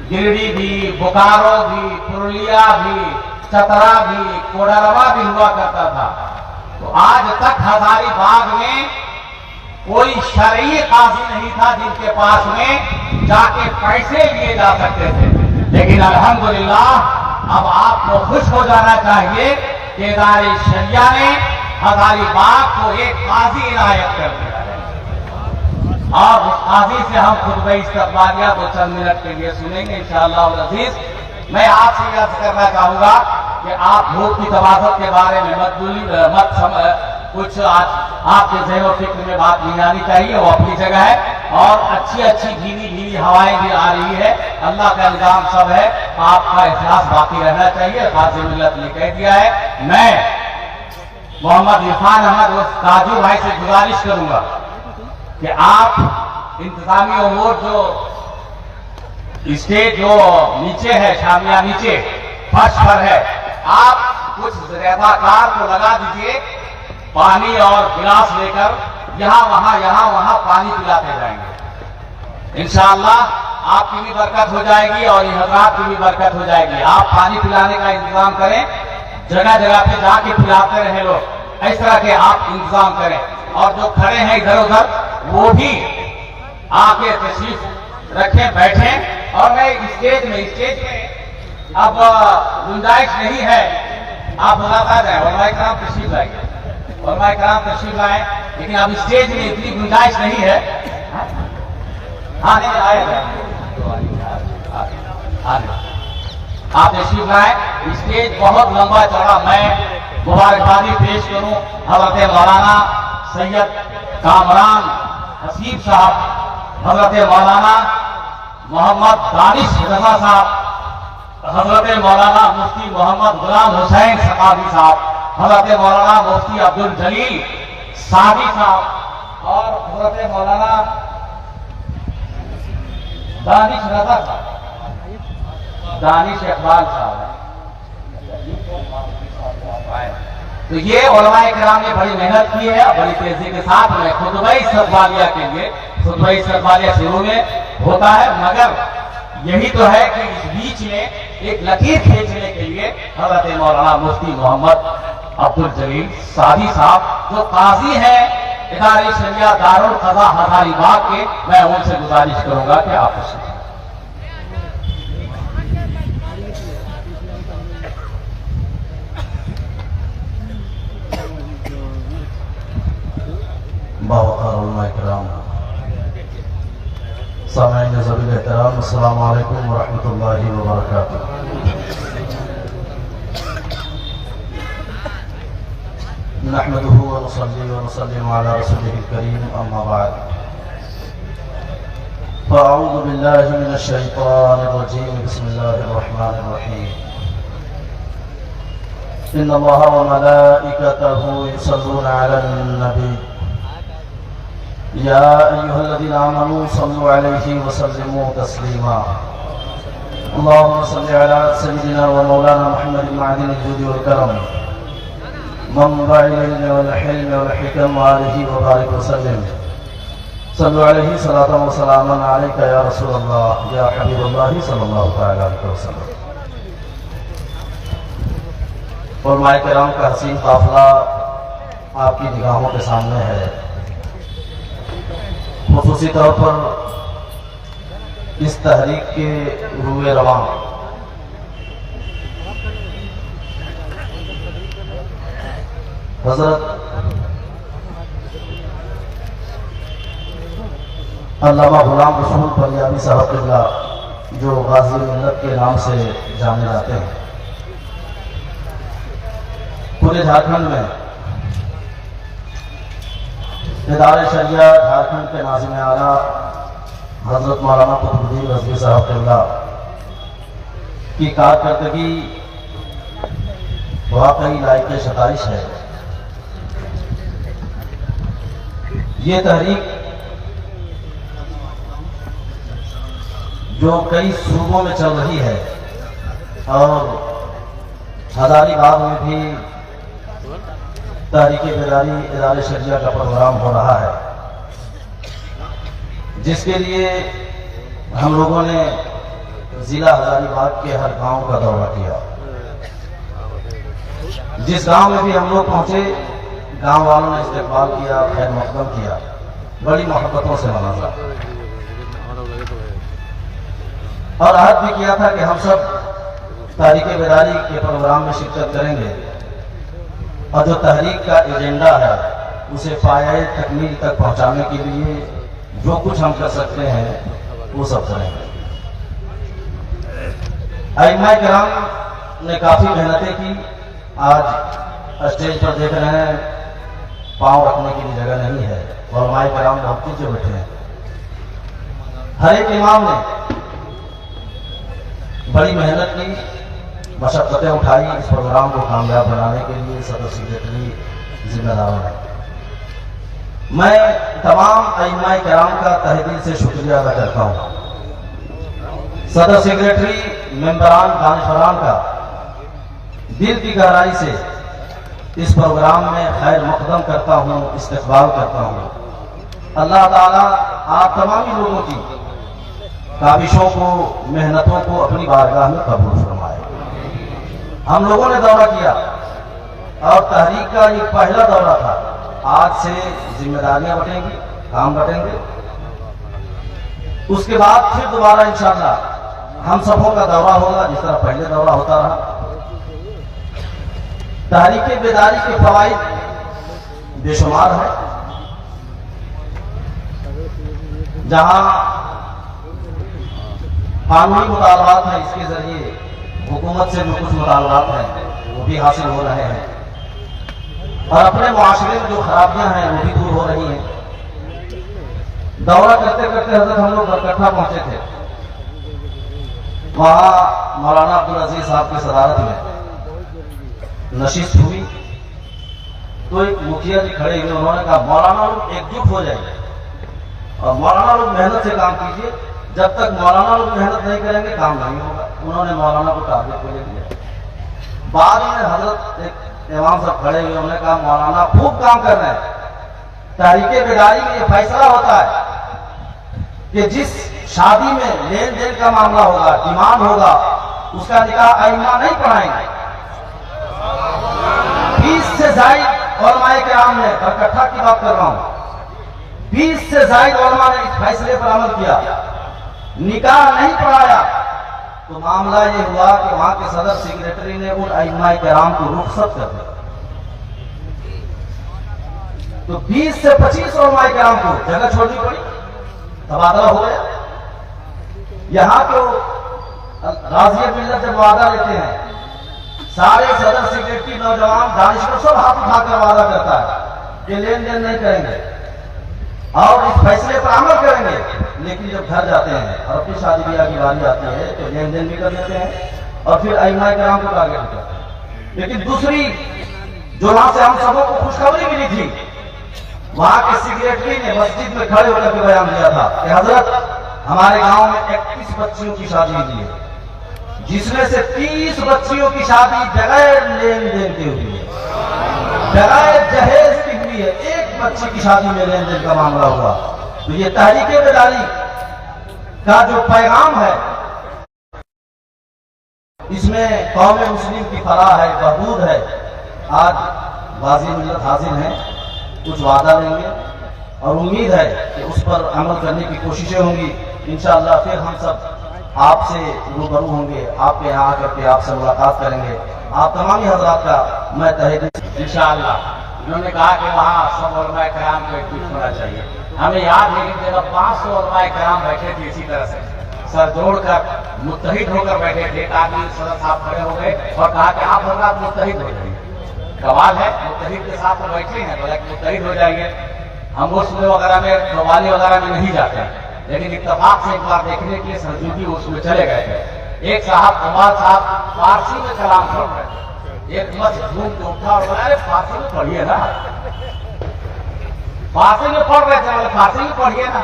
गिरिडीह भी, बोकारो भी, पुरुलिया भी, चतरा भी, कोडरवा भी हुआ करता था। तो आज तक हजारीबाग में कोई शरई काजी नहीं था जिनके पास में जाके पैसे लिए जा सकते थे। लेकिन अल्हम्दुलिल्लाह अब आपको खुश हो जाना चाहिए इदारे शरिया ने हजारीबाग को एक काजी इनायत कर दिया है और उस काजी से हम खुतबा इस्तक़बालिया को चंद मिनट के लिए सुनेंगे इंशाअल्लाह अज़ीज। मैं आपसे अर्ज करना चाहूंगा कि आप वोट की तबादत के बारे में कुछ आज आपके ज़हन और फिक्र में बात नहीं आनी चाहिए, वो अपनी जगह है और अच्छी अच्छी भीनी भीनी हवाएं भी आ रही है। अल्लाह का निजाम सब है, आपका इखलास बाकी रहना चाहिए। काज़ी मिल्लत ने कह दिया है। मैं मोहम्मद इरफान अहमद उस काजू भाई से गुजारिश करूंगा कि आप इंतजामी अमूर जो स्टेज जो नीचे है, शामिया नीचे फर्श पर है, आप कुछ रेबाकार को लगा दीजिए, पानी और गिलास लेकर यहाँ वहां पानी पिलाते जाएंगे। इंशाअल्लाह आपकी भी बरकत हो जाएगी और ये हज़रात की भी बरकत हो जाएगी। आप पानी पिलाने का इंतजाम करें, जगह जगह पे जाके पिलाते रहे लोग, इस तरह के आप इंतजाम करें। और जो खड़े हैं इधर उधर वो भी आके तशरीफ रखें, बैठें। और मैं स्टेज में अब गुंजाइश नहीं है, आप बुलाता जाए उलमाए कराम तशरीफ लाइए, उलमाए कराम तशरीफ लाएं, लेकिन अब स्टेज में इतनी गुंजाइश नहीं है। हाँ नहीं आएगा, आप तशरीफ लाएं। स्टेज बहुत लंबा चौड़ा, मैं मुबारकबादी पेश करूं हजरत मौलाना सैयद कामरान हसीब साहब, हजरत मौलाना मोहम्मद दानिश रजा साहब, हजरत मौलाना मुफ्ती मोहम्मद गुलाम हुसैन सकाफी साहब, हजरत मौलाना मुफ्ती अब्दुल जलील सादी साहब और हजरत मौलाना दानिश रजा साहब, दानिश इकबाल साहब। तो ये उलमाए किराम ने बड़ी मेहनत की है, बड़ी तेजी के साथ में खुतबा इस्तक़बालिया के लिए, खुतबा इस्तक़बालिया शुरू में होता है, मगर यही तो है कि इस बीच में एक लकीर खींचने के लिए हज़रत मौलाना मुफ्ती मोहम्मद अब्दुल जलील सादी साहब जो काजी हैं इदारे शरिया दारुल क़ज़ा हज़ारीबाग के, मैं उनसे गुजारिश करूंगा कि आप सामईन ज़बील एहतराम, अस्सलामु अलैकुम वरहमतुल्लाहि वबरकातुहू। नहमदुहु व नुसल्ली व नुसल्लिमु अला रसूलिहिल करीम, अम्मा बाद। फ़अऊज़ु बिल्लाहि मिनश शैतानिर रजीम, बिस्मिल्लाहिर रहमानिर रहीम। इन्नल्लाहा व मलाइकतहु युसल्लूना अलन नबी या अय्युहल्लज़ीना आमनू सल्लु अलैहि व सल्लिमू तस्लीमा। अल्लाहुम्मा सल्लि अला सय्यिदिना व मौलाना मुहम्मदिन मअदिनिल जुदी वल करम, मंबइल इल्म वल हिल्म वल हिकम व आलिहि व बारिक व सल्लिम। सल्लु अलैहि सलातन व सलामन अलैका या रसूलल्लाह या हबीबल्लाह सल्लल्लाहु तआला अलैहि वसल्लम। उलमाए किराम का हसीन काफिला आपकी निगाहों के सामने है। खुसूसी तौर पर इस तहरीक के रूए रवां हजरत अल्लामा गुलाम रसूल पंजाबी साहब क़िबला जो गाज़ी मिल्लत के नाम से जाने जाते हैं, पूरे झारखंड में इदारे शरिया झारखंड के नाज़िम आला हजरत मौलाना कुतुबुद्दीन रज़वी साहब क़िबला की कारकर्दगी वाकई लायक सताइश है। ये तहरीक जो कई सूबों में चल रही है और हज़ारीबाग में भी तहरीक बेदारी इदारे शरिया का प्रोग्राम हो रहा है, जिसके लिए हम लोगों ने जिला हज़ारीबाग के हर गांव का दौरा किया। जिस गांव में भी हम लोग पहुंचे, गांव वालों ने इस्तकबाल किया, खैर मकदम किया, बड़ी मोहब्बतों से मनाजा और अहद भी किया था कि हम सब तहरीक बेदारी के प्रोग्राम में शिरकत करेंगे और जो तहरीक का एजेंडा है उसे पाए तकमील तक पहुंचाने के लिए जो कुछ हम कर सकते हैं वो सब करेंगे। अइम्मा किराम ने काफ़ी मेहनतें की। आज स्टेज पर देख रहे हैं पाँव रखने के लिए जगह नहीं है, उलमा किराम बहुत पीछे बैठे हैं। हर एक इमाम ने बड़ी मेहनत की, मशक्क़तें उठाई इस प्रोग्राम को कामयाब बनाने के लिए। सदर सेक्रेटरी जिम्मेदार है। मैं तमाम अइम्मा किराम का तहे दिल से शुक्रिया अदा करता हूँ। सदर सेक्रेटरी, मेंबरान, दानिशवरान का दिल की गहराई से इस प्रोग्राम में खैर मकदम करता हूँ, इस्तकबाल करता हूँ। अल्लाह ताला आप तमामी लोगों की काबिशों को, मेहनतों को अपनी बारगाह में कबूल फरमाए। हम लोगों ने दौरा किया और तहरीक का ये पहला दौरा था। आज से जिम्मेदारियां बटेंगी, काम बटेंगे। उसके बाद फिर दोबारा इंशाअल्लाह हम सबों का दौरा होगा, जिस तरह पहले दौरा होता रहा। तहरीक बेदारी के फवाइद बेशुमार है। जहां कानूनी मुतालबात हैं, इसके जरिए हुकूमत से जो कुछ मुतालबात हैं वो भी हासिल हो रहे हैं और अपने मुआशरे में जो खराबियां हैं वो भी दूर हो रही हैं। दौरा करते करते हजरत हम लोग बरकट्ठा पहुंचे थे। वहां मौलाना अब्दुल अजीज साहब की सदारत में नशिस्त हुई तो एक मुखिया जी खड़े हुए, उन्होंने कहा मौलाना लोग एकजुट हो जाइए और मौलाना लोग मेहनत से काम कीजिए। जब तक मौलाना लोग मेहनत नहीं करेंगे काम नहीं होगा। उन्होंने मौलाना को टारगेट पे ले लिया। बाद में हजरत एक इमाम साहब खड़े हुए, उन्होंने कहा मौलाना खूब काम कर रहे हैं। तहरीक बेदारी में ये फैसला होता है कि जिस शादी में लेन देन का मामला होगा, डिमांड होगा, उसका निकाह अइम्मा नहीं पढ़ाएंगे। 20 से ज्यादा उलमाए किराम ने, बरकट्ठा की बात कर रहा हूं, 20 से ज्यादा उलमा ने इस फैसले पर अमल किया, निकाह नहीं पढ़ाया। तो मामला ये हुआ कि वहां के सदर सेक्रेटरी ने उन अइम्मा किराम को रुखसत कर दिया। तो 20 से 25 उलमा किराम को जगह छोड़नी पड़ी, तबादला हो गया। यहां तो राज़ी मिल्लत जब वादा लेते हैं, सारे सदर सेक्रेटरी, नौजवान, दानिशवर सब हाथ उठाकर वादा करता है कि लेन देन नहीं करेंगे और इस फैसले पर अमल करेंगे। लेकिन जब घर जाते हैं और अपनी शादी ब्याह की बारी आती है तो लेन देन भी कर देते हैं और फिर अइम्मा किराम को टारगेट करते हैं। लेकिन दूसरी जो वहां से हम सबों को खुशखबरी मिली थी, वहां के सेक्रेटरी ने मस्जिद में खड़े होकर के बयान दिया था कि हजरत हमारे गांव में 31 बच्चियों की शादी हुई है, जिसमें से 30 बच्चियों की शादी बगैर लेन देन के हुई है, बगैर जहेज की हुई है। एक बच्ची की शादी में लेन देन का मामला हुआ। तो ये तहरीक बेदारी का जो पैगाम है, इसमें कौम मुस्लिम की फलाह है, बहबूद है। आज गाजी मिल्लत हाजिर हैं, कुछ वादा लेंगे और उम्मीद है कि उस पर अमल करने की कोशिशें होंगी। इंशाअल्लाह फिर हम सब आपसे रूबरू होंगे, आपके यहाँ आकर के आपसे मुलाकात करेंगे। आप तमाम हजरात का मैं तहे दिल से इंशाअल्लाह। उन्होंने कहा कि वहाँ सब उलमा किराम को एकजुट होना चाहिए। हमें याद है कि जब 500 उलमा किराम बैठे थे इसी तरह से सर जोड़कर मुत्तहिद होकर बैठे थे। एक आदमी सदर साहब खड़े हो गए और कहा कि आप हजरात मुत्तहिद हो जाइए। सवाल है, मुत्तहिद के साथ तो बैठे हैं, बोला कि मुत्तहिद हो जाएंगे। हम उसमें वगैरह में, कवाली वगैरह में नहीं जाते हैं, लेकिन इत्तेफाक से एक बार देखने के लिए सरजूदी उसमें चले गए थे। एक साहब कमाल साहब फारसी में कलाम पढ़ रहे थे। एक मत घूम के उठा और बोला, अरे फारसी में पढ़िए ना, फारसी में पढ़ रहे थे, बोले फारसी में पढ़िए ना।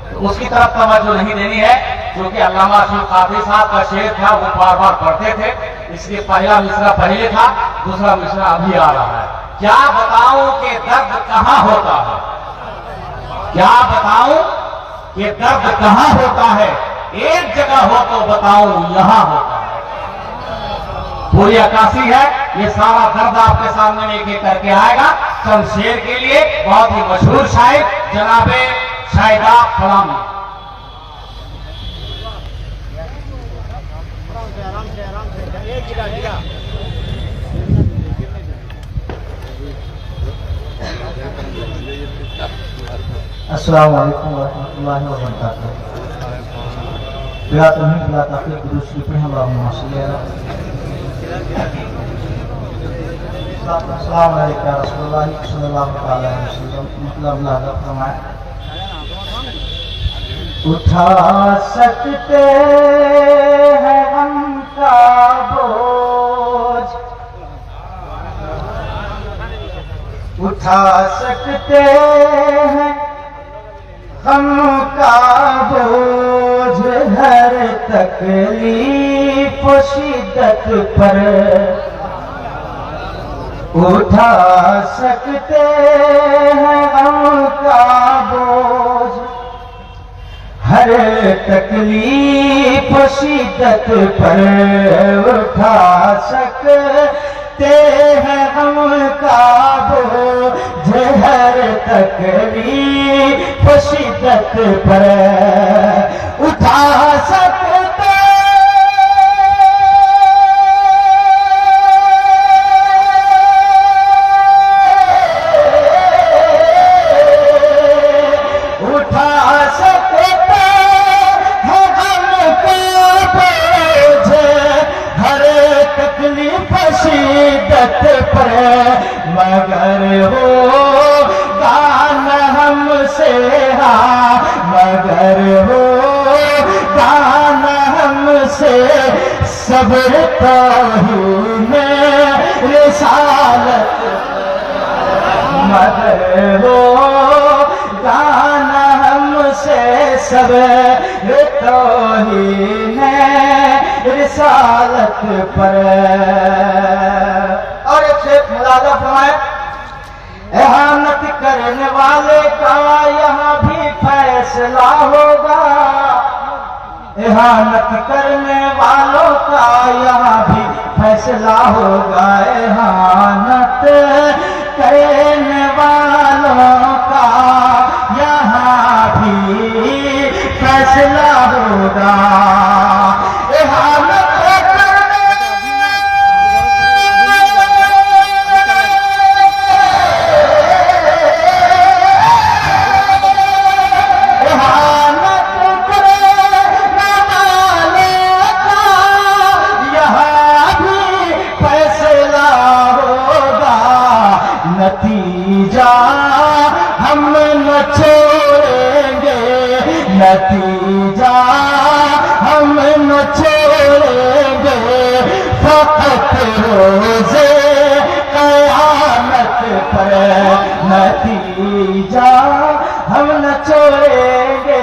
तो उसकी तरफ तवज्जो नहीं देनी है, क्योंकि अल्लामा अशरफ काफी साहब का शेर था, वो बार बार पढ़ते थे। इसलिए पहला मिसरा पहले था, दूसरा मिसरा अभी आ रहा है। क्या बताऊं कि दर्द कहाँ होता है, क्या बताऊं कि दर्द कहाँ होता है, एक जगह हो तो बताऊं यहाँ होता है। पूरी अक्कासी है, ये सारा दर्द आपके सामने में एक करके आएगा। चंद शेर के लिए बहुत ही मशहूर शायर जनाबे शाहिदा फलामी। अस्सलाम वालेकुम वरहमतुल्लाहि वबरकातुहू। बिला तमीम बिला ताक़ीद दुरूद शरीफ पढ़ें। अल्लाहुम्मा सल्ली अला अस्सलाम वालेकुम या रसूलुल्लाह सल्लल्लाहु अलैहि वसल्लम। मतलब लागा फरमाया, उठा सकते हैं गम का बोझ, उठा सकते हैं गम का बोझ, हर तकलीफ शिद्दत पर उठा सकते हैं गम का बोझ, हर तकलीफ शिद्दत पर उठा सकते हैं गम का बोझ, हर तकलीफ शिद्दत पर उठा सकते मगर हो दान हमसे, मगर हो दान हमसे, सब्र तौहीन रिसालत, मगर हो दान हमसे, सब्र तौहीन रिसालत पर। और एक शेख मुलाजा फरमाए, एहानत करने वाले का यहाँ भी फैसला होगा, एहानत करने वालों का यहाँ भी फैसला होगा, एहानत करने वालों का यहाँ भी फैसला होगा। एहानत नतीजा हम न छोड़ेंगे, नतीजा हम न छोड़ेंगे, फकत रोज़े क़यामत पर, नतीजा हम न छोड़ेंगे,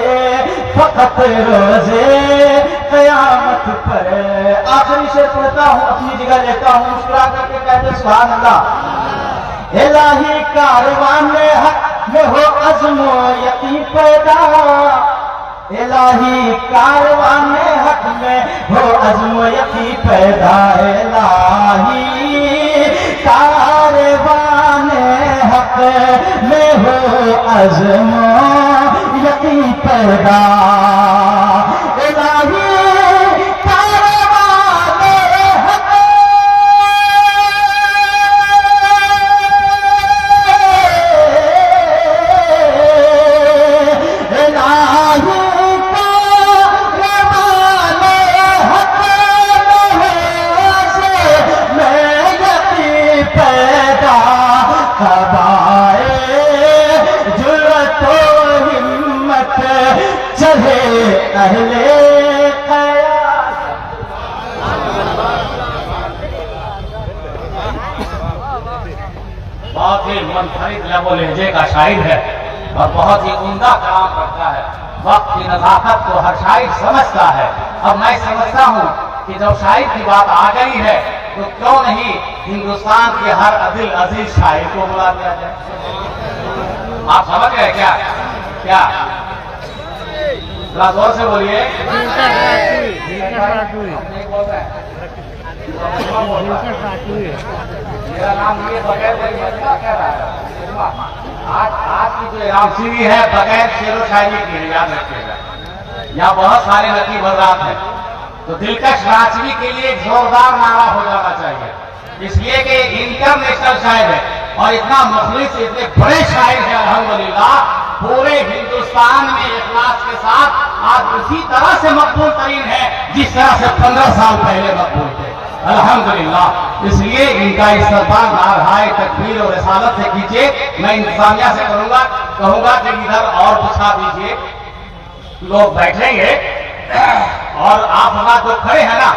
फकत रोज़े क़यामत पर। आखिरी शेर पढ़ता हूँ, अपनी जगह लेता हूँ, मुस्कुरा करके कहते सुभान अल्लाह। इलाही कारवान हक में हो अज़्म यकीन पैदा, इलाही कारवान हक में हो अज़्म यकीन पैदा, इलाही कारवान हक में हो अज़्म यकीन पैदा, इलाही चले अहले बहुत ही मनफरिद लबो लहजे का शायर है और बहुत ही उम्दा काम करता है। वक्त की नज़ाकत को हर शायर समझता है। अब मैं समझता हूँ कि जब शायर की बात आ गई है तो क्यों नहीं हिंदुस्तान के हर अदिल अजीज शायर को बुला दिया जाए। आप समझ गए क्या? क्या थोड़ा जोर से बोलिए। मेरा नाम ये बगैर क्या रहा है। आज की जो इनाम सीरी है बगैर शेरो शायरी की है, याद रखिएगा। यहाँ बहुत सारे नकीब हज़रात हैं, तो दिलकश राजवी के लिए एक जोरदार नारा हो जाना चाहिए, इसलिए कि इंटरनेशनल शायर है और इतना मुखलिस, इतने बड़े शायर हैं अल्हम्दुलिल्लाह पूरे हिंदुस्तान में इखलास के साथ आज उसी तरह से मकबूल तरीन है जिस तरह से 15 साल पहले मकबूल थे। अल्हम्दुलिल्लाह। इसलिए इनका इस्तेमाल नारहाए तकबीर और रिसालत से कीजिए। मैं इंतजामिया से कहूंगा कि इधर और बिछा दीजिए, लोग बैठेंगे। और आप हमारे जो खड़े हैं ना,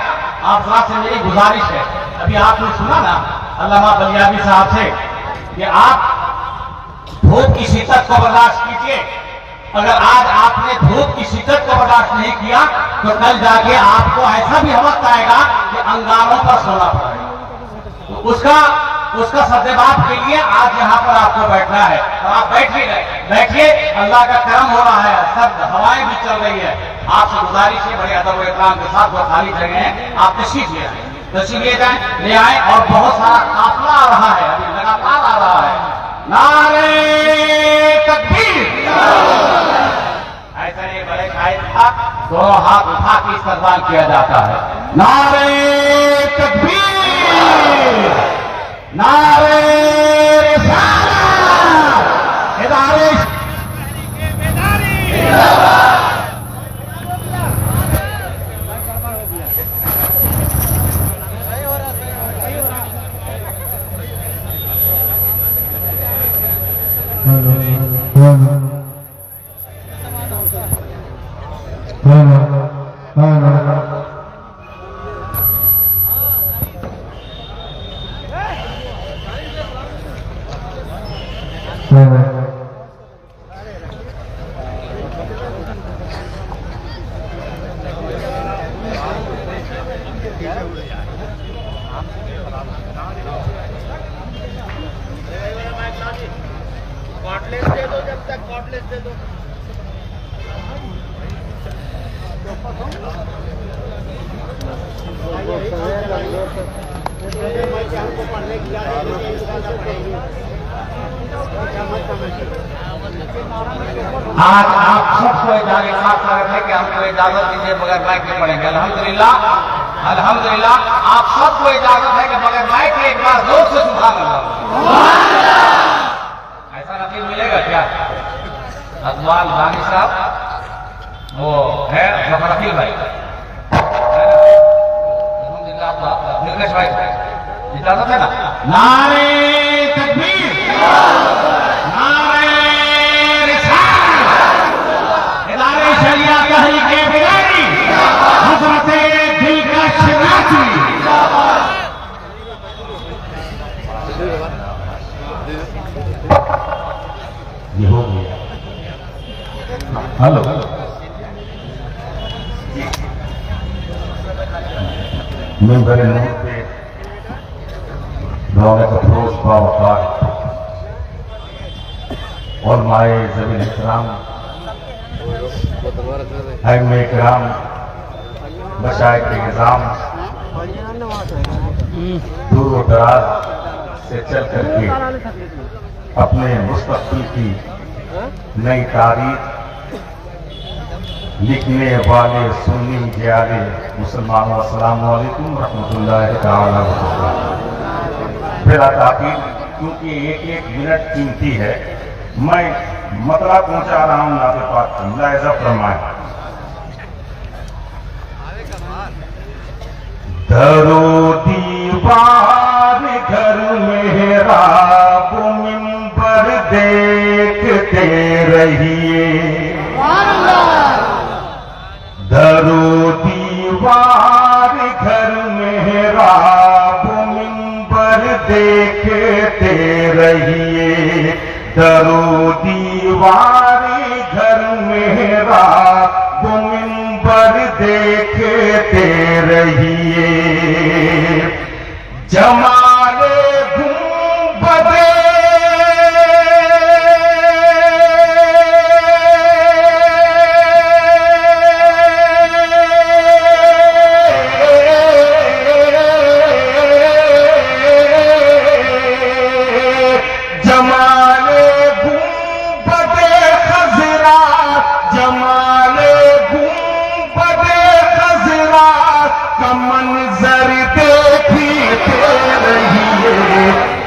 आप से मेरी गुजारिश है, अभी आपने सुना ना अल्लामा बलियाबी साहब से कि आप धूप की शिद्दत को बर्दाश्त कीजिए। अगर आज आपने धूप की शिद्दत को बर्दाश्त नहीं किया तो कल जाके आपको ऐसा भी वक्त आएगा कि अंगारों पर सोना पड़ेगा। तो उसका सद्देबाब के लिए आज यहाँ पर आपको बैठना है और आप बैठ भी गए। बैठिए, अल्लाह का करम हो रहा है, सब हवाएं भी चल रही है। आपसे गुजारिश है बड़े अदब और इकराम के साथ, वो खाली जगह है, आप तशरीफ ले आए, तशरीफ ले जाए, ले आए। और बहुत सारा काफिला आ रहा है, अभी लगातार आ रहा है। नारे तकबीर। ऐसा नहीं बड़े शायद था, दोनों हाथ उठा के इस्तकबाल किया जाता है। नारे तकबीर, नारे रिसालत, इदारे आज आप सबको स्वागत है कि हमको इजाजत दीजिए बगैर माइक के पढ़ेंगे। अल्हम्दुलिल्लाह, अल्हम्दुलिल्लाह। आप सबको इजाजत है कि बगैर माइक के एक बार जोर से सुभान अल्लाह। ऐसा नसीब मिलेगा क्या? अजवाल दानी साहब वो है, जफर अकील भाई, अल्हम्दुलिल्लाह। निर्देश भाई इजाजत है ना? नारे तकबीर, शरिया तहरीके बिलारी, हजरते दिलकश नाची। ये हो गया। हेलो, मेंबर नूर पे रौनक अफरोज बावकार और माए ज़मीन इकराम, अहम इकराम, मशाइख के निज़ाम, दूर और दराज से चल करके अपने मुस्तक़बिल की नई तारीख लिखने वाले सुन्नी जियारे मुसलमानों, अस्सलामु अलैकुम रहमतुल्लाहि तआला व बरकातहू। बिला ताक़ीद, क्योंकि एक एक मिनट कीमती है, मैं मतला पहुंचा रहा हूं नाते पाक को, मुलाहिज़ा फरमाए। दरो दीवार घर मेहराब मिंबर देखते रहिए, दरो दीवार घर मेहराब मिंबर देखते रहिए, दरो दीवारी घर मेहराब मिंबर देखते रहिए, जमाले गुंबदे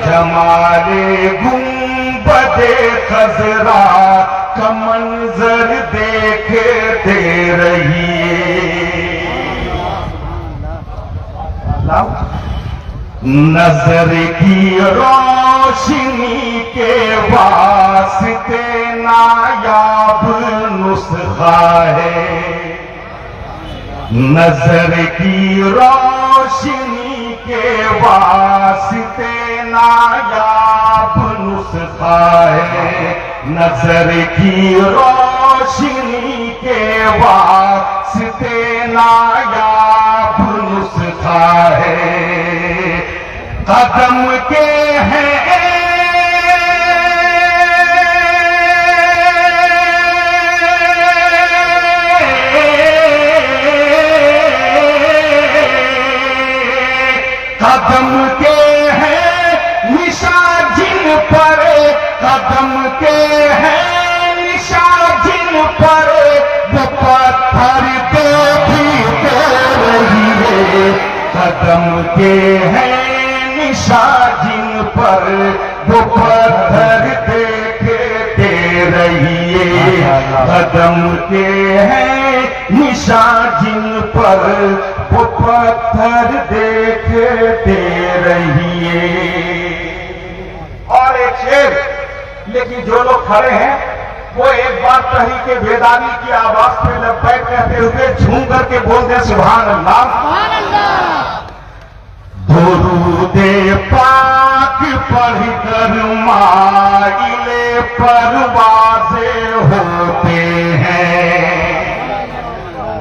जमाले गुंबदे खजरा का नजर देखते रहिए, नजर की रोशनी के वास्ते नायाब नुस्खा है, नजर की रोशनी के वास्ते नायाब नुस्खा है, नजर की रोशनी के वास्ते नायाब नुस्खा है, कदम के हैं कदम के हैं निशान जिन पर, कदम के हैं निशान जिन पर, वो पत्थर देखते रहिए, कदम के हैं निशान जिन पर, वो पत्थर देखते रहिए, कदम के हैं निशान जिन पर, वो पत्थर देखते रहिए। और एक शेर, लेकिन जो लोग खड़े हैं वो एक बार तहरीक के बेदारी की आवाज पे लब्बैक कहते हुए झूम करके बोलते सुभान अल्लाह। दुरूदे पाक पढ़कर माइले परवाज़े होते हैं,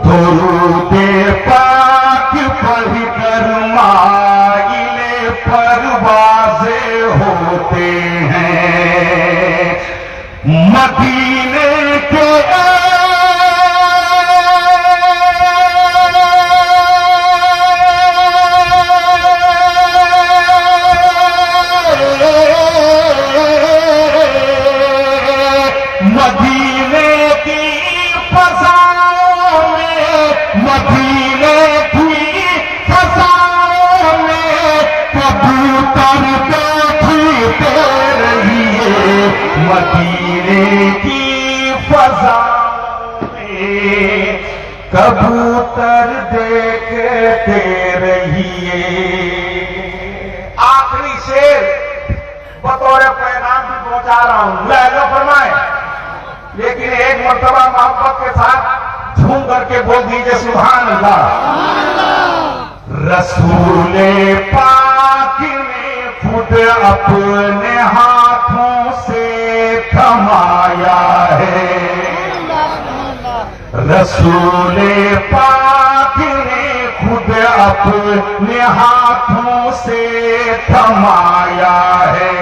दुरूदे पाक पढ़कर माइले परवाज़े होते हैं, मदीने के मदीने की फज़ाओं में, मदीने की फज़ाओं में कबूतर देखते रहिए, मदीने की फज़ाओं में कबूतर देखते रहिए। आखिरी शेर बतौर पैगाम भी पहुंचा रहा हूं, लो फरमाए, लेकिन एक मर्तबा मोहब्बत के साथ झूम करके बोल दीजिए सुभान अल्लाह। रसूले पाक ने खुद अपने हाथों से थमाया है, रसूले पाक ने खुद अपने हाथों से थमाया है,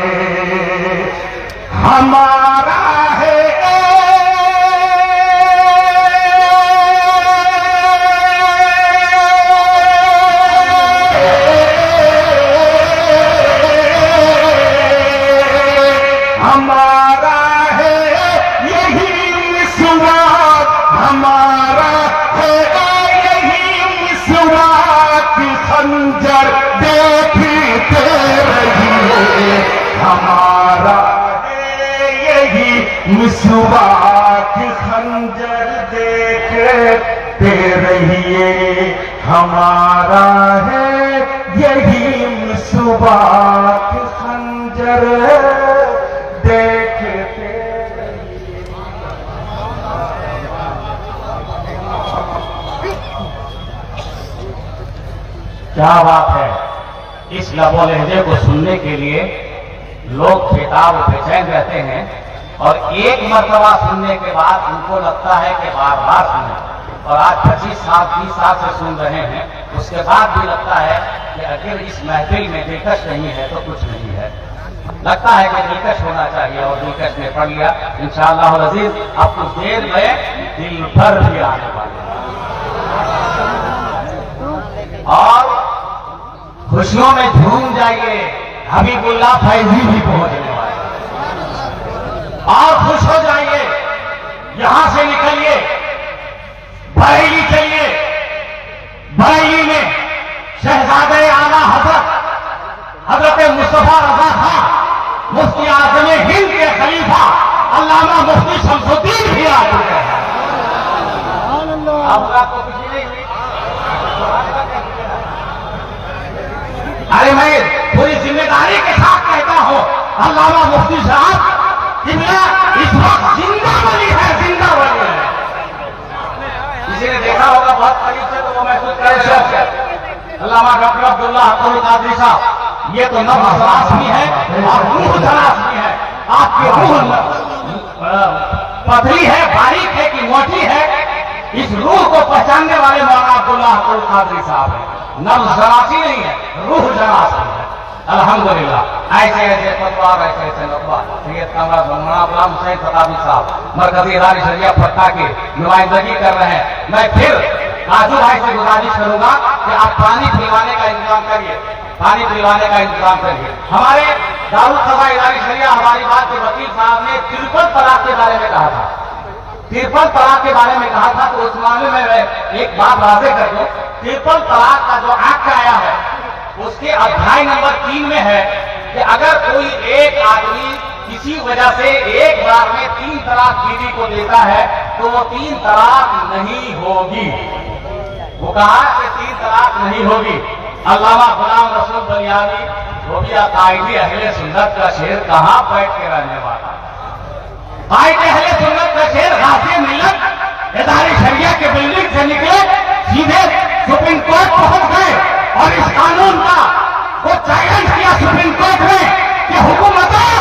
हमारा है हमारा है यही मिसवाक, हमारा है यही मिसवाक, खंजर देखते रहिए, हमारा है यही मिसवाक, खंजर देखते रहिए, हमारा है यही मिसवाक, खंजर देखते रहिए। क्या बात है। इस लबो लहजे को सुनने के लिए लोग बेताब बेचैन रहते हैं, और एक मर्तबा सुनने के बाद उनको लगता है कि बार बार सुने, और आज 25 साल 30 साल से सुन रहे हैं, उसके बाद भी लगता है कि अगर इस महफिल में दिलकश नहीं है तो कुछ नहीं है। लगता है कि दिलकश होना चाहिए, और दिलकश ने पढ़ लिया। इंशाअल्लाह अज़ीज़ अब कुछ देर में दिल भर भी आने वाले हैं, और खुशियों में झूम जाइए, हबीबुल्लाह फैजी भी पहुंचने वाले, और खुश हो जाइए। यहां से निकलिए, बरेली चलिए, बरेली में शहजादे आला हजरत मुस्तफा रज़ा खां, मुफ्ती आज़म हिंद के खलीफा अल्लामा मुफ्ती शमसुद्दीन भी आ चुके अल्लामा मुफ्ती साहब किबला इस वक्त जिंदा वली है, जिंदा वली है। किसी ने देखा होगा बहुत करीब से तो वो महसूस करे अल्लामा डॉक्टर अब्दुल्ला अब्दुल कादरी साहब, ये तो नफ्स जरास भी है और रूह जरास भी है। आपकी रूह पतली है, बारीक है कि मोटी है, इस रूह को पहचानने वाले मौलाना अब्दुल्ला अब्दुल कादरी साहब है। नफ्स जरासी नहीं है, रूह जरासी है। अल्हम्दुलिल्लाह ऐसे ऐसे फतवा, ऐसे ऐसे नकबा सैयद कमर मौलाना गुलाम हुसैन फताबी साहब मरकजी इदारे शरिया पटना की नुमाइंदगी कर रहे हैं। मैं फिर काजू भाई से गुजारिश करूंगा कि आप पानी पिलवाने का इंतजाम करिए, पानी पिलवाने का इंतजाम करिए। हमारे दारुल क़ज़ा इदारे शरिया हमारी बात के वकील साहब ने ट्रिपल तलाक के बारे में कहा था, ट्रिपल तलाक के बारे में कहा था। तो उस मामले में मैं एक बात वाज़ेह कर दूं, ट्रिपल तलाक का जो एक्ट आया है उसके अध्याय नंबर 3 में है कि अगर कोई एक आदमी किसी वजह से एक बार में 3 तलाक बीवी को देता है तो वो 3 तलाक नहीं होगी। वो कहा कि 3 तलाक नहीं होगी। अल्लामा गुलाम रसूल बलियावी वो भी कायदे अहले सुन्नत का शेर कहां बैठ के रहने वाला, कायदे अहले सुन्नत का शेर गाज़ी मिल्लत इदारे शरिया के बिल्डिंग से निकले सीधे सुप्रीम कोर्ट पहुंच गए और इस कानून का वो चैलेंज किया सुप्रीम कोर्ट में कि हुकूमतों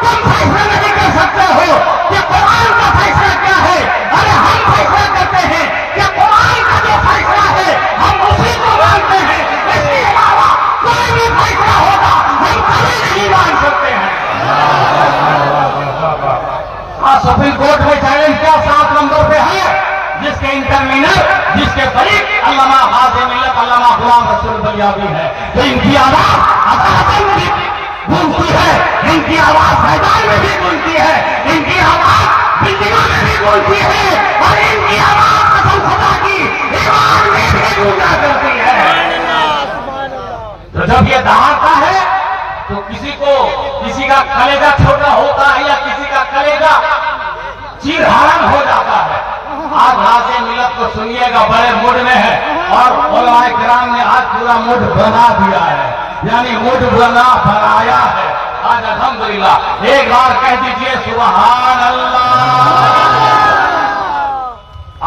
तुम फैसला नहीं कर सकते हो कि कुरान का फैसला क्या है। अरे हम फैसला करते हैं कि कुरान का जो फैसला है हम उसी को मानते हैं, इसके अलावा कोई भी फैसला होगा हम कभी नहीं मान सकते हैं। सुप्रीम कोर्ट में चैलेंज क्या 7 नंबर पे है, जिसके इंटरमीनर, जिसके फरीक अल्लामा गाज़ी मिल्लत अल्लामा गुलाम रसूल बलियावी है। तो इनकी आवाज अदालत में भी गूंजती है, इनकी आवाज मैदान में भी गूंजती है, इनकी आवाज बिल्डिंगों में भी गूंजती है और इनकी आवाज कसम खुदा की ईमान में भी गूंजा करती है। तो जब ये दहाड़ता है तो किसी का कलेजा छोटा होता है या किसी का कलेजा चीरहरण हो जाता है। आज गाज़ी मिल्लत को सुनिएगा, बड़े मूड में है और उलमाए किराम ने आज पूरा मूड बना दिया है, यानी मूड बनाया है। आज अल्हम्दुलिल्लाह एक बार कह दीजिए सुभान अल्लाह।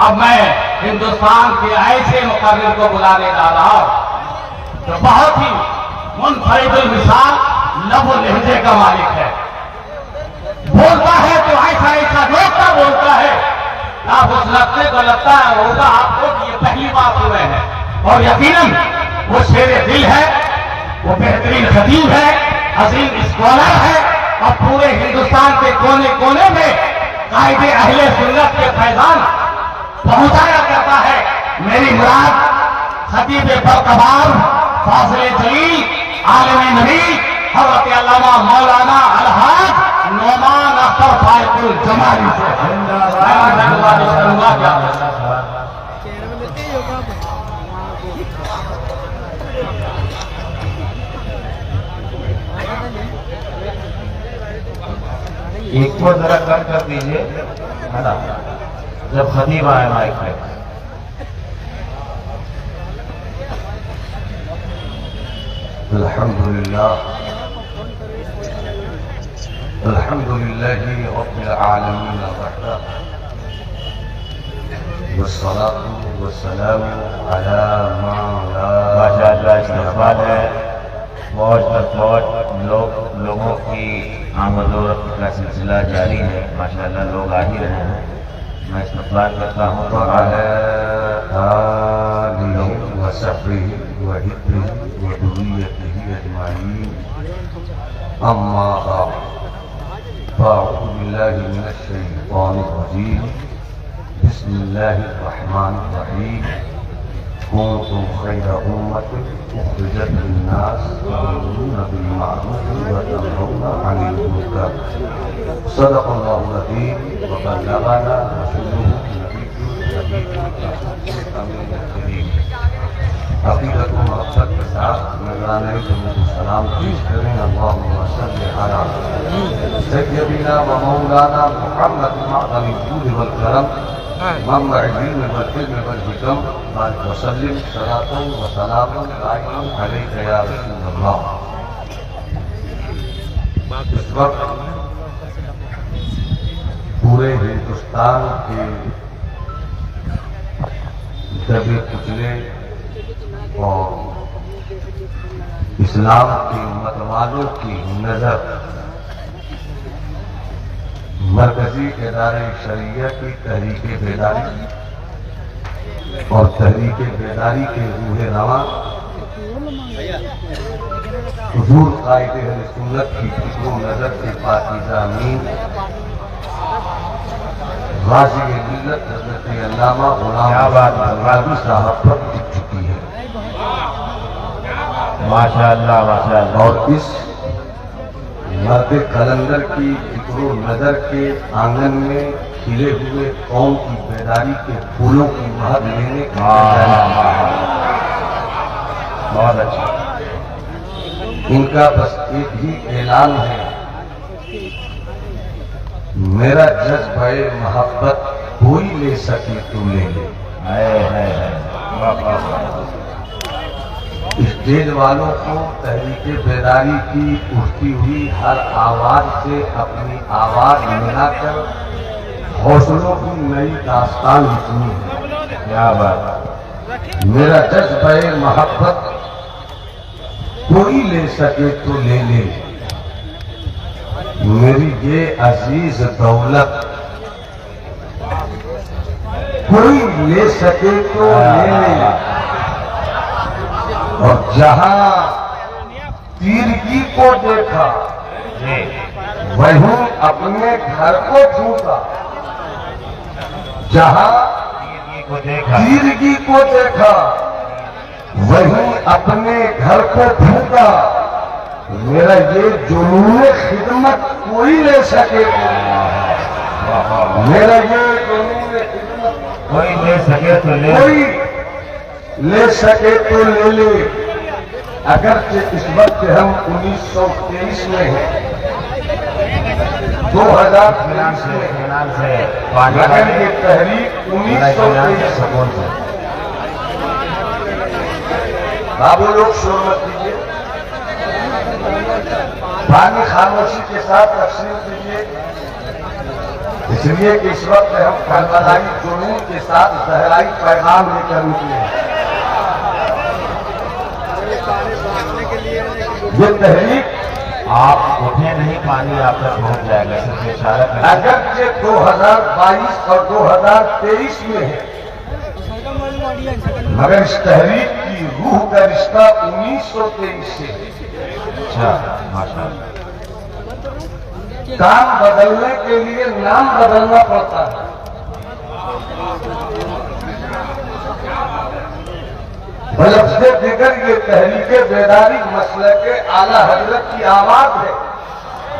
अब मैं हिंदुस्तान के ऐसे मुक़र्रिर को बुलाने जा रहा हूं जो बहुत ही मुनफरिदुल मिसाल लबो लहजे का मालिक है। बोलता है तो ऐसा ऐसा रोकता बोलता है, आप उस लगते को लगता है होगा आपको कि ये पहली बात हुए हैं। और यकीनन वो शेरे दिल है, वो बेहतरीन खतीब है, अजीम स्कॉलर है और पूरे हिंदुस्तान के कोने कोने में कायदे अहले सुन्नत के फैजान पहुंचाया करता है। मेरी मुराद खतीब बरकबार फाज़िल जलील आलिम नबी हज़रत अल्लामा मौलाना अलहाज नोमान अख्तर फायकुल जमाली से एक को जरा कम कर दीजिए, है ना, जब खतीब आए माइक पे। अल्हम्दुलिल्लाह अल्हम्दुलिल्लाहि रब्बिल आलमीन वस्सलातु वस्सलामु अला मा ला माशाअल्लाह इस्तक़बाल है। मौज पर मौज लोगों की आमद और रफ्त का सिलसिला जारी है। माशाअल्लाह लोग आ ही रहे हैं। मैं इस्तक़बाल करता हूँ अम्मा फ़अऊज़ु बिल्लाहि मिनश शैतानिर रजीम बिस्मिल्लाहिर रहमानिर रहीम कुंतुम खैरा उम्मतिन उख़रिजत लिन्नास तअमुरूना बिल मारूफ़ व तनहौना अनिल मुनकर सदक़ल्लाहुल अज़ीम व बल्लगना रसूलुहुल नबीयुल हकीकत को मकसद के साथ नजराने सलाम पेश करें। अल्लाहुम्मा सल्लि अला सय्यदिना व मौलाना मुहम्मद मअदनिल जूद वल करम मम्बअल इल्म वल हिल्म वल हिकम व सल्लिम सलातन व सलामन अलैका या रसूलल्लाह। इस वक्त पूरे हिंदुस्तान के दबे कुचले और इस्लाम के मतवालों की नजर मरकजी इदारे शरिया की तहरीक बेदारी और तहरीक बेदारी के रूह रवा हुजूर कायदे अहले सुन्नत की फिक्र नजर से पाकीज़ा मीन गाज़ी मिल्लत हज़रत अल्लामा गुलाम राज़ी साहब पर टिक चुकी है। माशाअल्लाह माशाअल्लाह। और इस मर्द कलंदर की फिक्र नजर के आंगन में खिले हुए कौम की बेदारी के फूलों की महक लेने का बहुत अच्छा। इनका बस एक ही ऐलान है, मेरा जज्बे मोहब्बत कोई ले सके तो ले ले। स्टेज वालों को तहरीक बेदारी की उठती हुई हर आवाज से अपनी आवाज मिलाकर हौसलों की नई दास्तान लिखनी है। क्या बात। मेरा जज्बे मोहब्बत कोई ले सके तो ले ले, मेरी ये अजीज दौलत कोई ले सके तो ले ले। और जहां तीरगी को देखा वहीं अपने घर को झूठा, जहां तीरगी को देखा वहीं अपने घर को फूका, मेरा ये जुनून खिदमत कोई ले सके, मेरा ये जुनून खिदमत कोई ले सके तो ले। कोई ले सके तो ले ले। अगरचे इस वक्त हम 1923 में हैं, 2023 में, मगर ये तहरीक 1923 से। बाबू लोग शोर मत कीजिए, पानी खामोशी के साथ तफसील कीजिए, इसलिए कि इस वक्त हम करबलाई जुनून के साथ जहराई पैगाम लेकर निकले हैं। ये तहरीक आप उठे नहीं, पानी आप तक पहुंच जाएगा। सिर्फ इशारा करें। अगर ये 2022 और 2023 में है, मगर इस तहरीक की रूह का रिश्ता 1923 से है। अच्छा माशाअल्लाह। काम बदलने के लिए नाम बदलना पड़ता है। बलफ्ज़े दिगर ये तहरीके बेदारी मसले के आला हजरत की आवाज है।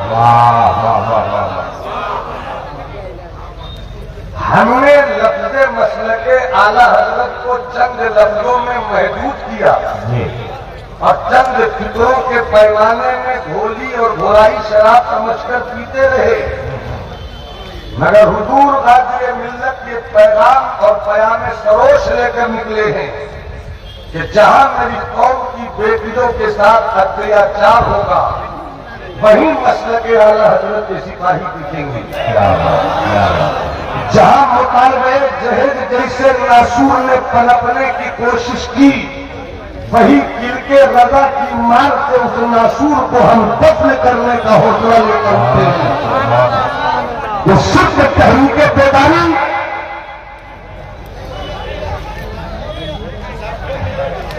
वाह वाह वाह वाह। हमने लफ्ज़े मसले के आला हजरत को चंद लफ्जों में महदूद किया और चंद फिक्रों के पैमाने में घोली और घोराई शराब समझकर पीते रहे, मगर हुजूर गाज़ी मिल्लत के पैगाम और पयाम सरोश लेकर निकले हैं कि जहां मेरी कौम की बेटियों के साथ अत्याचार होगा वहीं मसले के आला हजरत के सिपाही दिखेंगे। जहां मुतालबे जहेज जैसे नासूर ने पनपने की कोशिश की, वही किरके रजा की मार से उस नासूर को हम दफन करने का हौसला लेकर उठते हैं। वो सिर्फ तहरीके बेदारी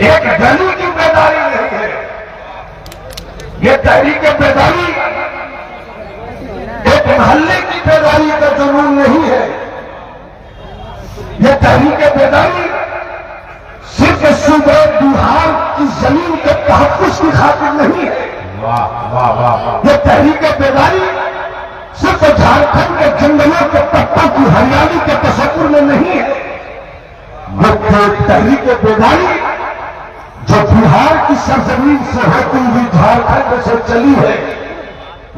एक गली की बेदारी नहीं है, ये तहरीके बेदारी एक मोहल्ले की बेदारी का जुनून नहीं है। ये तहरीके बेदारी सिर्फ सूबे बिहार की जमीन के तहफ़्फ़ुज़ की खातिर नहीं है। वाह वाह वाह वाह। ये तहरीके बेदारी सिर्फ झारखंड के जंगलों के पत्तों की हरियाली के तस्वुर में नहीं है। ये तहरीके बेदारी जो बिहार की सरजमीन से होती हुई झारखंड से चली है,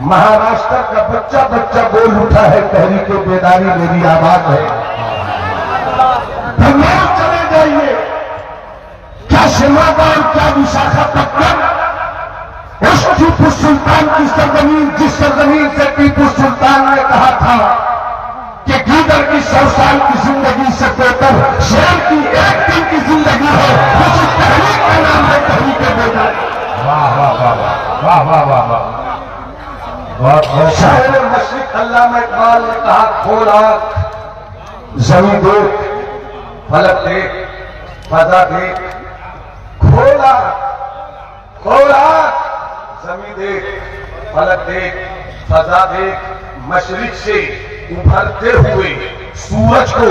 महाराष्ट्र का बच्चा बच्चा बोल उठा है, तहरीके बेदारी मेरी आवाज है। बंगाल चले जाइए, क्या शिमला क्या विशाखापट्टनम, उस सुल्तान की सरजमीन, जिस सरजमीन से टीपू सुल्तान ने कहा था कि गीदड़ की 100 साल की जिंदगी से बेहतर शेर की एक दिन की जिंदगी है, उस तहरीक का नाम है तहरीक बेदारी। वाह वाह वाह वाह वाह वाह वाह, बहुत बहुत शायर मशरिक अल्लामा इकबाल ने कहा, खोला जमीन देख, फलक देख, फजा देख, खोला खोला जमीन देख, फलक देख, फजा देख, मशरिक से उभरते हुए सूरज को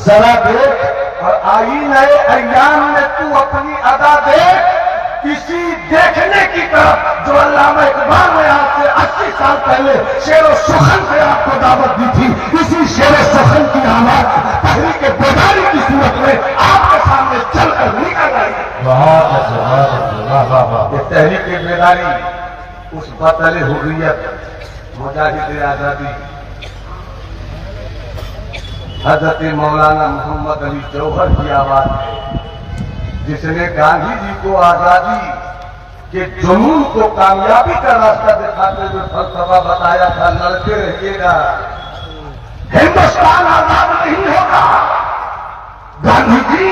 जरा देख और आई नए अय्याम में तू अपनी अदा देख। किसी देखने की तरफ जो अल्लामा इकबाल ने आज से 80 साल पहले शेर सुखन से आपको दावत दी थी, इसी शेर सुखन की आवाज तहरीक बेदारी की सूरत में आपके सामने चलकर निकल आई। बहुत अच्छा, बहुत अच्छा, वाह वाह वाह। ये तहरीक बेदारी उस बतले हुर्रियत मुजाहिद आजादी हजरत मौलाना मोहम्मद अली जौहर की आवाज है, जिसने गांधी जी को आजादी के जुनून को कामयाबी का रास्ता दिखाते हुए फलसफा बताया था, लड़ते रहिएगा, हिंदुस्तान आजाद नहीं होगा। गांधी जी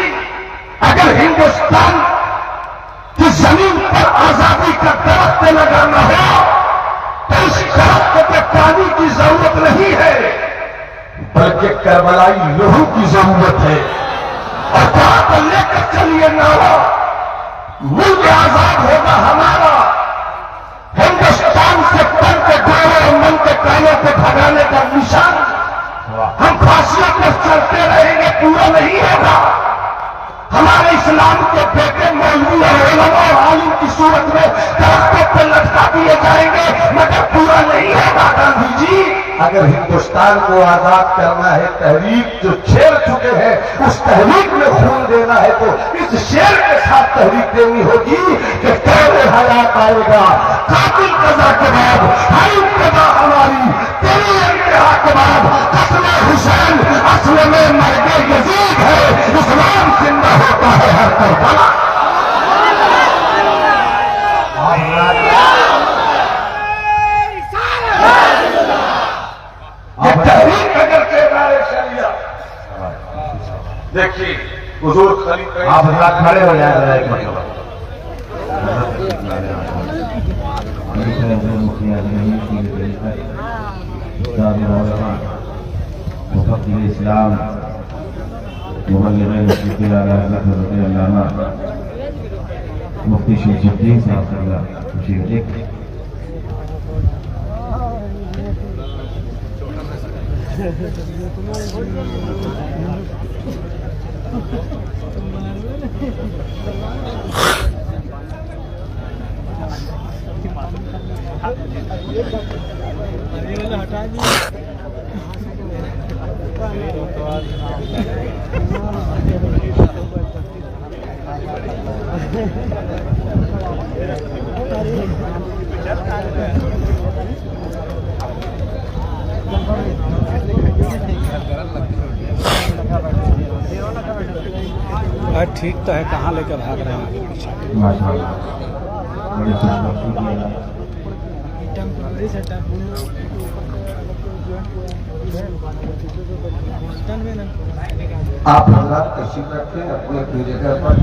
अगर हिंदुस्तान की जमीन पर आजादी का दरख्त लगाना हो तो इस दरख्त के पानी की जरूरत नहीं है, बल्कि करबलाई लोहू की जरूरत है। और बात लेकर चलिए नारा, मुल्क आजाद होगा हमारा। हिंदुस्तान से तन के घोड़े और मन के कानों को भगाने का निशान हम फासियों पर चलते रहेंगे, पूरा नहीं होगा। हमारे इस्लाम के बेटे मौलवी और उलमा और आलिम की सूरत में दरख्तों पर लटका दिए जाएंगे, मगर पूरा नहीं होगा। गांधी जी अगर हिंदुस्तान को आजाद करना है, तहरीक जो छेड़ चुके हैं उस तहरीक में खून देना है, तो इस शेर के साथ तहरीक देनी होगी कि तेरे हयात आएगा, कातिल कजा के बाद हर कजा हमारी, तेरी इंतहा के बाद कसम हुसैन असल में मर्द यजीद है, इस्लाम जिंदा होता है हर करबला। ये तहरीक अगर कहना शरिया, देखिए हुजूर खलीफा आप हजरात खड़े हो जाए जरा एक मिनट। मुफक्किर इस्लाम मुफ्ती शमसुद्दीन साहब ठीक तो है, कहाँ लेकर भाग रहे हैं आगे पीछे। माशाअल्लाह, बड़ी खुशबू आप हजरात तशरीफ रखते हैं अपने अपनी जगह पर।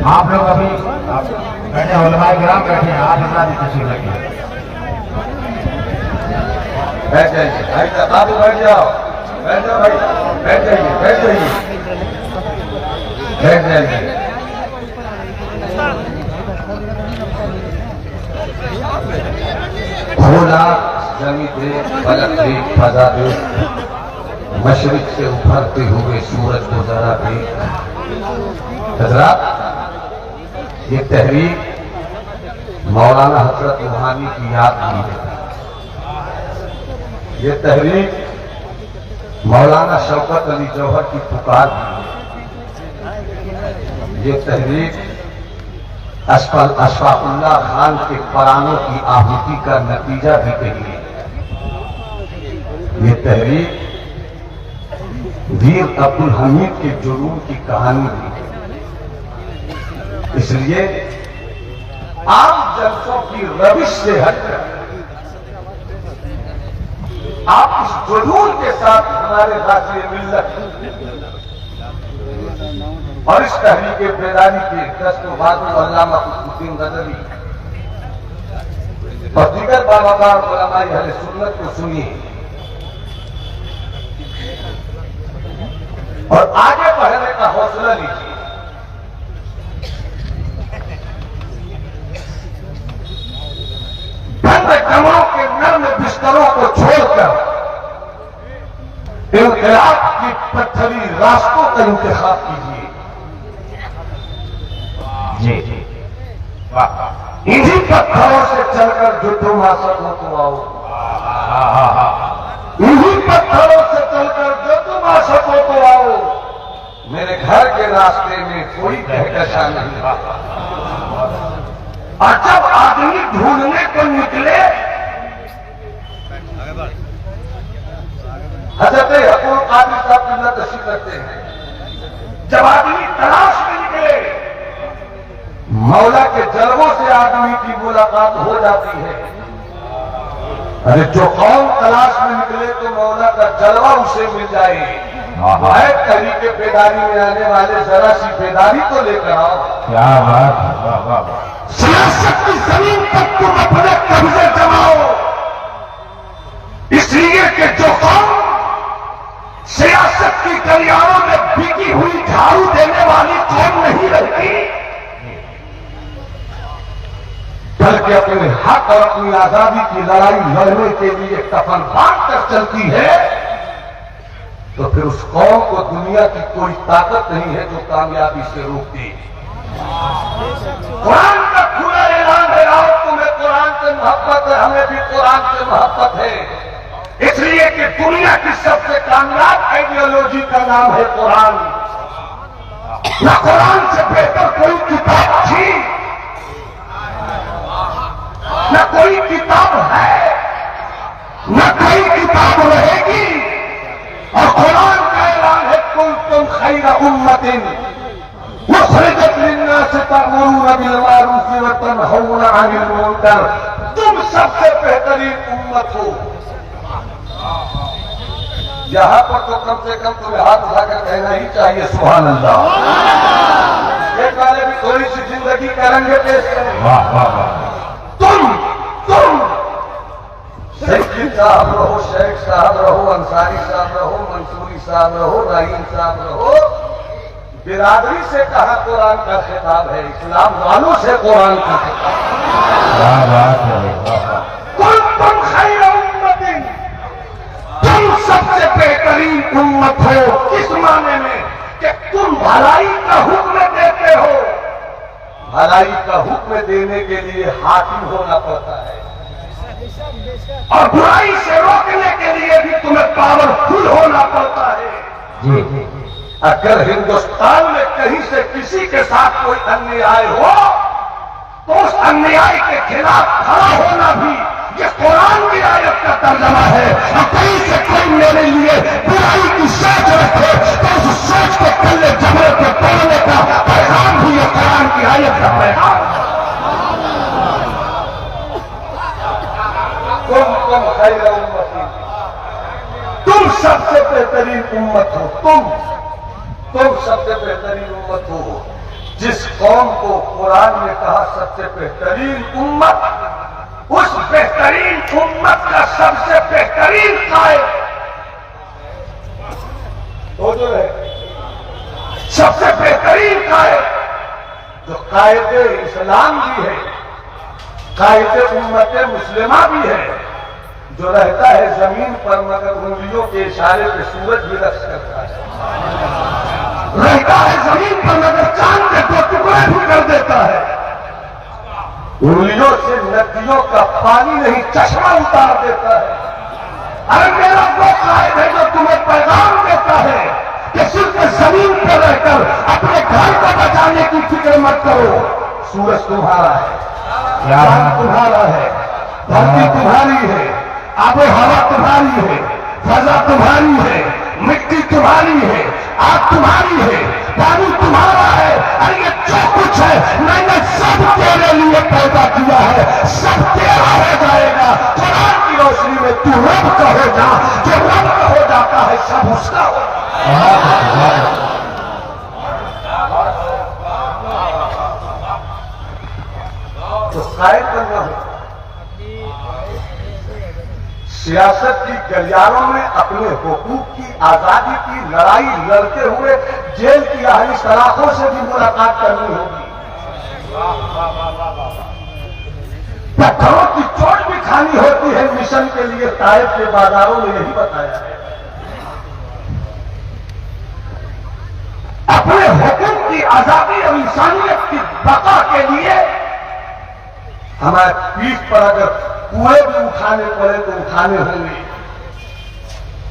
आप लोग अभी बैठे उलमाए किराम बैठे हैं, आप इतना भी तशरीफ रखें। बैठ जाइए भाई साहब, आप बैठ जाओ, बैठ जाओ भाई, बैठ जाइए, बैठ जाइए, बैठ जाइए। खोला जमी दे, पलक दे, फजा दे, मशरिक से उभरते हुए सूरज को जरा दे। हजरात, ये तहरीक मौलाना हजरत रूहानी की याद की है। ये तहरीक मौलाना शौकत अली जौहर की पुकार की है। ये तहरीक अशफाकुल्लाह खान के परानों की आहुति का नतीजा भी कही है। ये तहरीक वीर अब्दुल हमीद के जुनून की कहानी भी है। इसलिए आम जलसों की रविश से हटकर आप इस जुनून के साथ हमारे गाज़ी मिल्लत और इस तहरीक बेदारी के दस्तवाज़ अल्लामा कुतुबुद्दीन गज़नवी और दीगर बावकार उलमाए अहले सुन्नत को सुनिए और आगे बढ़ने का हौसला लीजिए। बंद कमरों के नर्म बिस्तरों को छोड़कर इनकलाब की पत्थरी रास्तों का इंतखाब कीजिए। जी इन्हीं पत्थरों से चलकर जो तुम आ सको तो आओ, इन्हीं पत्थरों से चलकर जो तुम आ सको तो आओ। मेरे घर के रास्ते में कोई कहकशा नहीं। और जब आदमी ढूंढने को निकले, हजरत हकूम कादिर साहब की नक़शी करते हैं, जब आदमी तलाश में निकले, मौला के जलवों से आदमी की मुलाकात हो जाती है। अरे जो कौम तलाश में निकले तो मौला का जलवा उसे मिल जाए। है तहरीके बेदारी में आने वाले जरा सी बेदारी को लेकर आओ। क्या बात। सियासत की जमीन तक तुम अपने कब्जे जमाओ, इसलिए कि जो कौम सियासत की गलियारों में बिकी हुई झाड़ू देने वाली कौम नहीं रहती, बल्कि अपने हक और अपनी आजादी की लड़ाई लड़ने के लिए कफन बांध कर चलती है, तो फिर उस कौम को दुनिया की कोई ताकत नहीं है जो कामयाबी से रोक दे। कुरान का खुला ऐलान है, आओ तुम्हें कुरान से मोहब्बत है, हमें भी कुरान से मोहब्बत है, इसलिए कि दुनिया की सबसे कामयाब आइडियोलॉजी का नाम है कुरान। न कुरान से बेहतर कोई किताब थी, न कोई किताब है, न कोई किताब रहेगी। और कुरान का ऐलान है, कुंतुम खैरा उम्मतिन उखरिजत लिन्नास तअमुरूना बिल मारूफ व तनहौना अनिल मुनकर। तुम सबसे बेहतरीन उम्मत हो। यहां पर तो कम से कम तुम्हें हाथ उठाकर कहना ही चाहिए सुभान अल्लाह। ये वाले भी थोड़ी सी जिंदगी का रंग पेश करें। वाह वाह वाह। तुम सैयद साहब रहो, शेख साहब रहो, अंसारी साहब रहो, मंसूरी साहब रहो, रहीम साहब रहो, बिरादरी से कहा कुरान का खिताब है, इस्लाम वालों से कुरान का खिताब। क्या बात है। कुंतुम खैर उम्मतिन, तुम सबसे बेहतरीन उम्मत हो। किस माने में कि तुम भलाई का हुक्म देते हो। भलाई का हुक्म देने के लिए हाकिम होना पड़ता है और बुराई से रोकने के लिए भी तुम्हें पावरफुल होना पड़ता है। अगर हिंदुस्तान में कहीं से किसी के साथ कोई अन्याय हो तो उस अन्याय के खिलाफ खड़ा होना भी ये कुरान की आयत का तर्जमा है। और कहीं से कोई मेरे लिए बुराई की सोच रखे तो उस सोच को कल्ले जमरे को तोड़ने का पैगाम भी ये कुरान की आयत का पैगाम। तुम खैर उम्मती, तुम सबसे बेहतरीन उम्मत हो। तुम सबसे बेहतरीन उम्मत हो। जिस कौम को कुरान ने कहा सबसे बेहतरीन उम्मत, उस बेहतरीन उम्मत का सबसे बेहतरीन कायद वो जो है, सबसे बेहतरीन कायद जो कायदे इस्लाम भी है, कायदे उम्मत मुस्लिमा भी है, जो रहता है जमीन पर मगर उंगलियों के इशारे पे सूरज भी रक्स करता है, रहता है जमीन पर मगर चांद के दो टुकड़े भी कर देता है, उंगलियों से नदियों का पानी नहीं चश्मा उतार देता है। अरे मेरा वो कायद है जो तुम्हें पैगाम देता है कि सिर्फ जमीन पर रहकर अपने घर को बचाने की फिक्र मत करो। सूरज तुम्हारा है, चांद तुम्हारा है, धरती तुम्हारी है, आबो हवा तुम्हारी है, फजा तुम्हारी है, मिट्टी तुम्हारी है, आग तुम्हारी है, पानी तुम्हारा है। अरे ये जो कुछ है मैंने सब तेरे लिए पैदा किया है, सब तेरा हो जाएगा। कुरान की रोशनी में तू रब का हो जा, जो रब का हो जाता है सब उसका हो जाता है। तो शायद बनना हो सियासत की गलियारों में अपने हुकूक की आजादी की लड़ाई लड़ते हुए जेल की आहली सलाखों से भी मुलाकात करनी होगी। पत्थरों की चोट भी खानी होती है मिशन के लिए। ताइफ के बाजारों में यही बताया है। अपने हुकूक की आजादी और इंसानियत की बका के लिए हमारे पीठ पर अगर कुएं भी उठाने पड़े तो उठाने होंगे।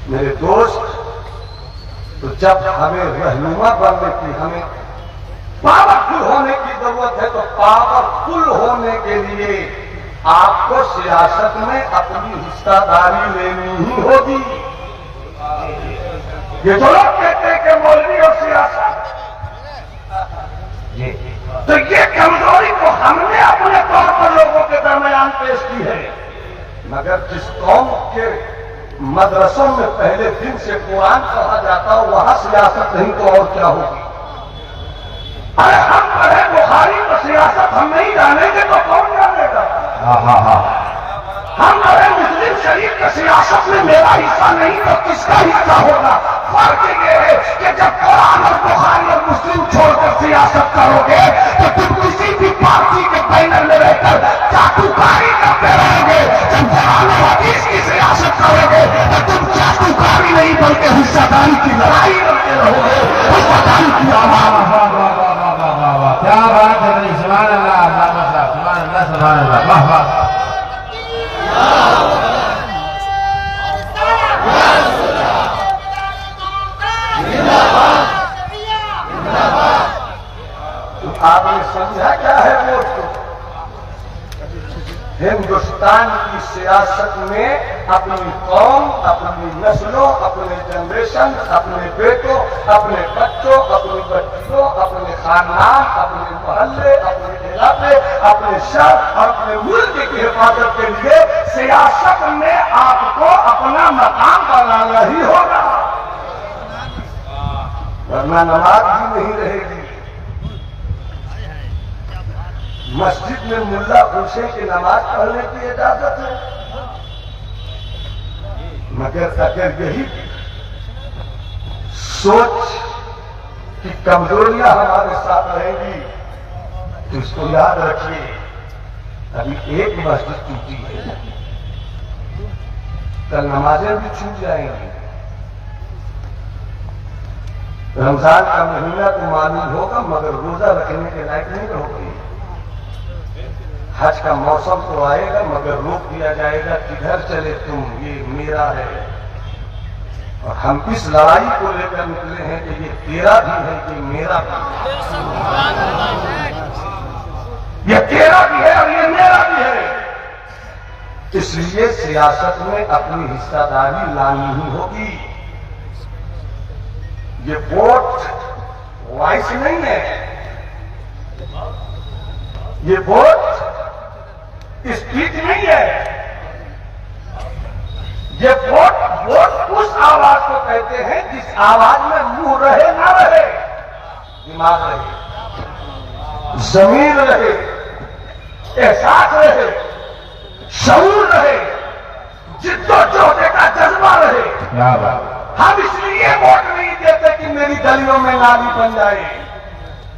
मेरे दोस्त, तो जब हमें रहनुमा बनने की, हमें पावरफुल होने की जरूरत है, तो पावरफुल होने के लिए आपको सियासत में अपनी हिस्सादारी लेनी ही होगी। ये जो लोग कहते हैं कि मौलवी और सियासत, तो ये कमजोरी को हमने अपने तौर पर लोगों के दरमियान पेश की है। मगर जिस कौम के मदरसों में पहले दिन से कुरान पढ़ा जाता हो वहां सियासत नहीं तो और क्या होगी। अरे हम पढ़े बुखारी तो सियासत हम नहीं जानेंगे तो कौन जानेगा। हम पढ़े मुस्लिम शरीफ के सियासत में मेरा हिस्सा नहीं तो किसका हिस्सा होगा। फर्क ये है कि जब कुरान और बुखारी और मुस्लिम छोड़कर सियासत करोगे तो तुम किसी भी पार्टी के बैनर में रहकर चाटुकारी करते रहोगे। जब कुरान और हदीस की सियासत करोगे तो तुम चाटुकारी नहीं बल्कि हिस्सादारी की लड़ाई लड़ते रहोगे। हिस्सादारी की आवाज। क्या बात है भाई, सुभान अल्लाह, सुभान अल्लाह, सुभान अल्लाह, वाह वाह। आपने समझा क्या है वो? हिंदुस्तान की सियासत में अपनी कौम, अपनी नस्लों, अपने जनरेशन, अपने बेटों, अपने बच्चों, अपनी बच्चियों, अपने खानदान, अपने मोहल्ले, अपने इलाके, अपने शहर और अपने मुल्क की हिफाजत के लिए सियासत में आपको अपना मकाम बनाना ही होगा, वरना नमाज भी नहीं रहेगी। मस्जिद में मुल्ला पूछे कि नमाज पढ़ने की इजाजत है, मगर अगर यही सोच की कमजोरियां हमारे साथ रहेंगी तो इसको याद रखिए, अभी एक मस्जिद टूटी है, कल नमाजें भी छूट जाएंगी। रमजान का महीना तो मालूम होगा मगर रोजा रखने के लायक नहीं रहोगे। हज का मौसम तो आएगा मगर रोक दिया जाएगा, किधर चले तुम, ये मेरा है। और हम इस लड़ाई को लेकर निकले हैं कि ये तेरा भी है, ये मेरा भी है, ये तेरा भी है और ये मेरा भी है। इसलिए सियासत में अपनी हिस्सादारी लानी ही होगी। ये वोट वॉइस नहीं है, ये वोट स्पीच नहीं है, ये वोट उस आवाज को कहते हैं जिस आवाज में मुंह रहे ना रहे, दिमाग रहे, जमीन रहे, एहसास रहे, शऊर रहे, जिद्दोजहद का जज्बा रहे। क्या बात। हम इसलिए वोट नहीं देते कि मेरी गलियों में नाली बन जाए,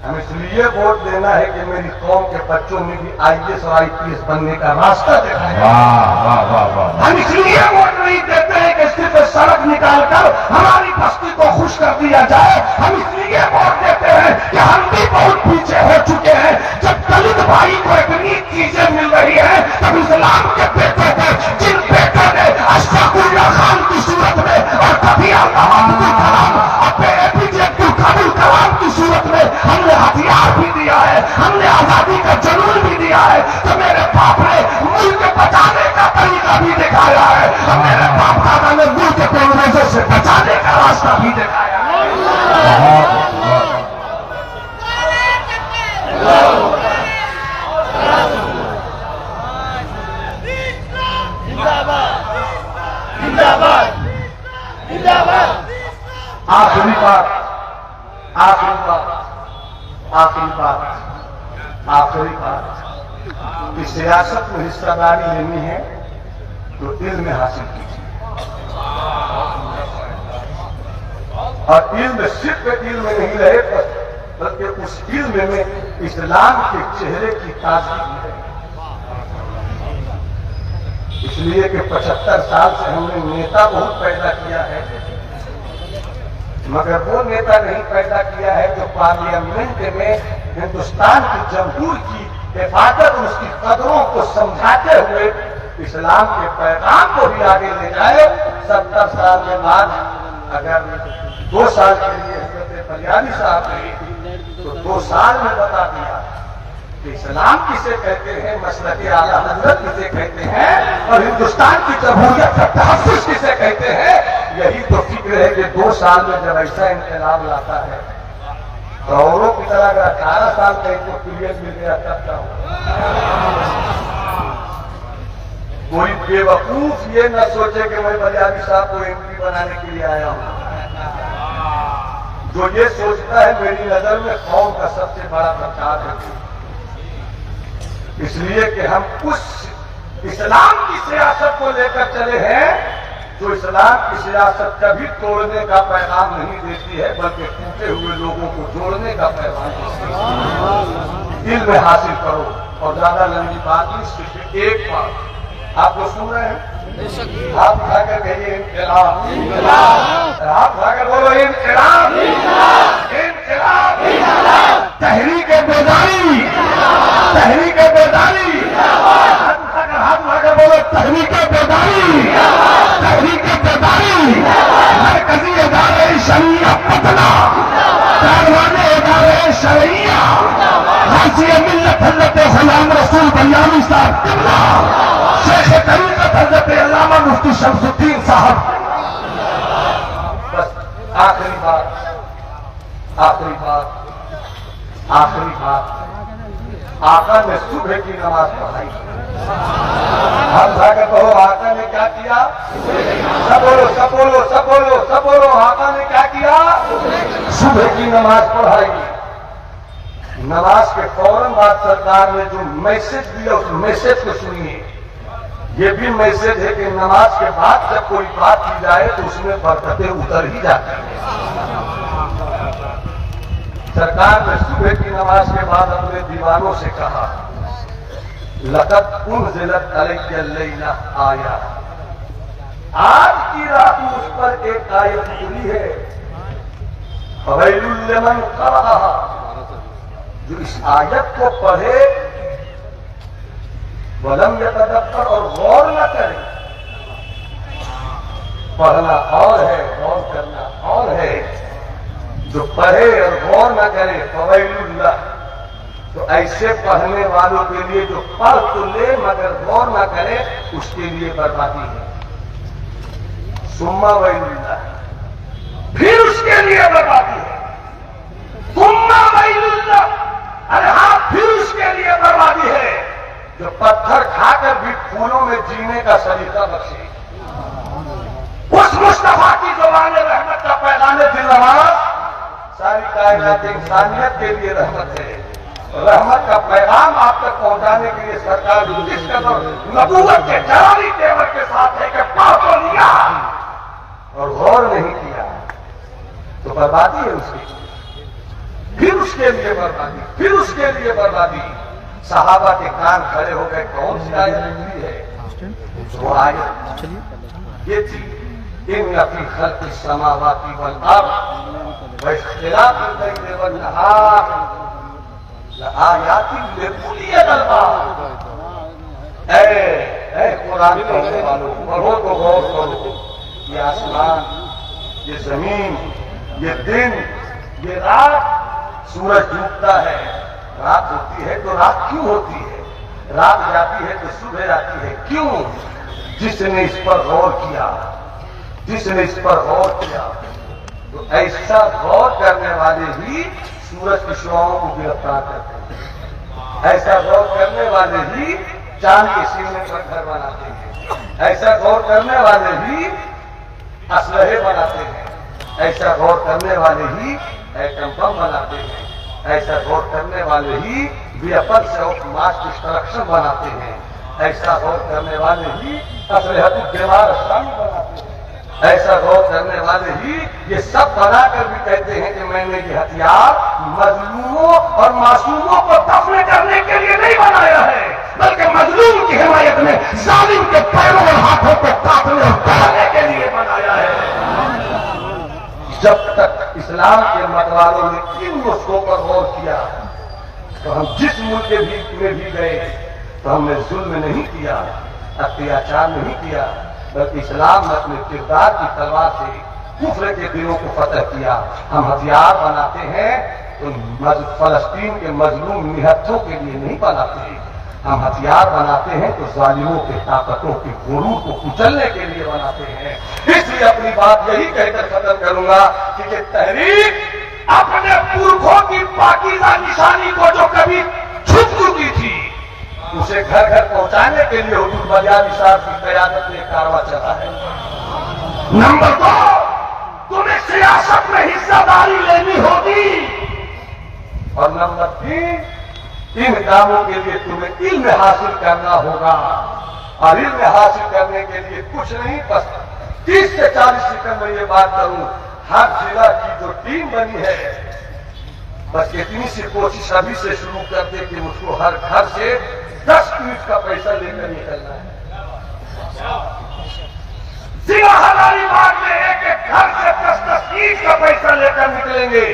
हम इसलिए वोट देना है कि मेरी कौम के बच्चों में भी IAS और IPS बनने का रास्ता दिखाए। वाह वाह वाह वाह। हम इसलिए वोट नहीं देते हैं कि सिर्फ सड़क निकालकर हमारी बस्ती को खुश कर दिया जाए। हम इसलिए वोट देते हैं कि हम भी बहुत पीछे हो चुके हैं। जब दलित भाई को इतनी चीजें मिल रही है तब इस्लाम के बेटे थे जिन बेटों ने अशफाकुल्लाह खान की सूरत में और कभी अब्दुल कलाम APJ अब्दुल कलाम की सूरत में हमने हथियार भी दिया है, हमने आजादी का जुनून भी दिया है। तो मेरे बाप ने मुल्क बचाने का तरीका भी दिखाया है और मेरे बाप दादा ने मुल्क को अंग्रेजों से बचाने का रास्ता भी दिखाया है। आखिरी बात, आखिरी बात, आखिरी बात, आखिरी बात कि सियासत में हिस्सेदारी लेनी है तो इल्म हासिल कीजिए, और इल्म सिर्फ इल्म नहीं रहे बल्कि उस इल्म में इस्लाम के चेहरे की ताजगी है। इसलिए कि 75 साल से हमने नेता बहुत पैदा किया है, मगर वो नेता नहीं पैदा किया है जो पार्लियामेंट में हिंदुस्तान की जमहूर की हिफाजत, उसकी कदरों को समझाते हुए इस्लाम के पैगाम को भी आगे ले जाए। 70 साल के बाद अगर 2 साल के लिए हजरत बलियानी साहब ने तो 2 साल में बता दिया कि इस्लाम किसे कहते हैं, मसलक आला हजरत किसे कहते हैं, और हिंदुस्तान की जमहूरियत का तहफ्फुज़ किसे कहते हैं। यही तो फिक्र है कि 2 साल में जब ऐसा इनकलाब लाता है तो औरों की तरह अगर 18 साल का इनको पीरियड मिल गया तब क्या होगा। कोई बेवकूफ ये न सोचे कि मैं बलियानी साहब को एमपी बनाने के लिए आया हूं। जो ये सोचता है मेरी नजर में कौम का सबसे बड़ा प्रचार है। इसलिए कि हम उस इस्लाम की सियासत को लेकर चले हैं जो इस्लाम की सियासत कभी तोड़ने का पैगाम नहीं देती है बल्कि टूटे हुए लोगों को जोड़ने का पैगाम देती है। इल्म हासिल करो, और ज्यादा लंबी बात नहीं, सिर्फ एक बात आप लोग सुन रहे हैं, हाथ उठाकर कहिए इनकलाब, हाथ उठाकर बोलो इनकलाब, इनकलाब, तहरीक बेदारी, तहरीक बेदारी, हाथ उठाकर बोलो तहरीक बेदारी, तहरीक बेदारी, मरकजी इदारे शरिया पटना, कारवाने इदारे शरिया, गाज़िए मिल्लत हज़रत ग़ुलाम रसूल बलियानी साहब किबला, शेख तरीक़त हज़रत अल्लामा मुफ्ती शमसुद्दीन साहब। बस आखिरी बात, आखिरी बात, आखिरी बात, आका ने सुबह की नमाज पढ़ाई। हम जाकर कहो आका ने क्या किया, सब बोलो, सब बोलो, सब बोलो, सब बोलो, आका ने क्या किया, सुबह की नमाज पढ़ाई। नमाज के फौरन बाद सरकार ने जो मैसेज दिया उस मैसेज को सुनिए। ये भी मैसेज है कि नमाज के बाद जब कोई बात की जाए तो उसमें बरकतें उतर ही जाती हैं। सरकार ने सुबह की नमाज के बाद अपने दीवानों से कहा, लक़द उन्ज़िलत अलैया लैला आया, आज की रात मुझ पर एक आयत उतरी है, फ़वैलुल लिमन क़रअहा, जो इस आयत को पढ़े वलम यतदब्बर, और गौर न करे। पढ़ना और है, गौर करना और है। जो पढ़े और गौर न करे फ़वैलुल्लाह, तो ऐसे पढ़ने वालों के लिए जो पढ़ तो ले मगर गौर न करे उसके लिए बर्बादी है। सुम्मा वैलुल्लाह, फिर उसके लिए बर्बादी है। सुम्मा वैलुल्लाह, अरे हाँ, फिर उसके लिए बर्बादी है जो पत्थर खाकर भी फूलों में जीने का सलीका बख्शे। उस मुस्तफा की ज़ुबान रहमत का पैगाम दिल नवाज सारी कायनात इंसानियत के लिए रहमत है। रहमत का पैगाम आप तक पहुंचाने के लिए सरकार जिस कदर नबूवत के जलाली तेवर के साथ है कि पढ़ तो लिया और गौर नहीं किया तो बर्बादी है उसकी, फिर उसके लिए बर्बादी, फिर उसके लिए बर्बादी। सहाबा के कान खड़े हो गए, कौन सी आयत निकली है, वो आयत ये थी, इन फी खल्क़ि समावाति वल अर्ज़ व इख्तिलाफ़ि ल-लैलि वन-नहार लआयातिन लिउलिल अलबाब। ऐ कुरान पढ़ने वालों, पढ़ो तो गौर करो। ये आसमान, ये जमीन, ये दिन, ये रात, सूरज डूबता है, रात होती है तो रात क्यों होती है, रात जाती है तो सुबह आती है, क्यों? जिसने इस पर गौर किया, जिसने इस पर गौर किया, तो ऐसा गौर करने वाले ही सूरज की शुआओं को गिरफ्तार करते हैं। ऐसा गौर करने वाले ही चांद के सीने पर घर बनाते हैं। ऐसा गौर करने वाले ही असलहे बनाते हैं। ऐसा गौर करने वाले ही एटम बम बनाते हैं, ऐसा गौर करने वाले ही वेपन से मास डिस्ट्रक्शन बनाते हैं, ऐसा गौर करने वाले ही असलहतुल दिमाग बनाते हैं, ऐसा गौर करने वाले ही ये सब बनाकर भी कहते हैं कि मैंने ये हथियार मजलूमों और मासूमों को दफन करने के लिए नहीं बनाया है, बल्कि मजलूम की हिमायत में जालिम के पैरों और हाथों को काटने और तोड़ने के लिए बनाया है। जब तक इस्लाम के मतवालों ने इन नुस्खों पर गौर किया तो हम जिस मुल्क में भी गए तो हमने जुल्म नहीं किया, अत्याचार नहीं किया, बल्कि इस्लाम ने अपने किरदार की तलवार से कुफ्र के दिलों को फतह किया। हम हथियार बनाते हैं तो फलस्तीन के मजलूम निहत्थों के लिए नहीं बनाते, हम हथियार बनाते हैं तो जालिमों के ताकतों के गुरूर को कुचलने के लिए बनाते हैं। इसलिए अपनी बात यही कहकर खत्म करूंगा कि ये तहरीक अपने पुरखों की पाकीज़ा निशानी को जो कभी छुप चुकी थी उसे घर घर पहुंचाने के लिए हुजूर बलियानी साहब की क़यादत में कारवां चला है। नंबर 2, तुम्हें सियासत में हिस्सेदारी लेनी होगी, और नंबर 3, इन कामों के लिए तुम्हें इल्म हासिल करना होगा, और इल्म हासिल करने के लिए कुछ नहीं, बस 30 से 40 सेकंड में ये बात करूं, हर जिला की जो टीम बनी है बस इतनी सी कोशिश अभी से शुरू कर दे कि मुझको हर घर से 10 ईंट का पैसा लेकर निकलना है। जिला हजारीबाग में एक घर से 10-10 ईंट का पैसा लेकर निकलेंगे,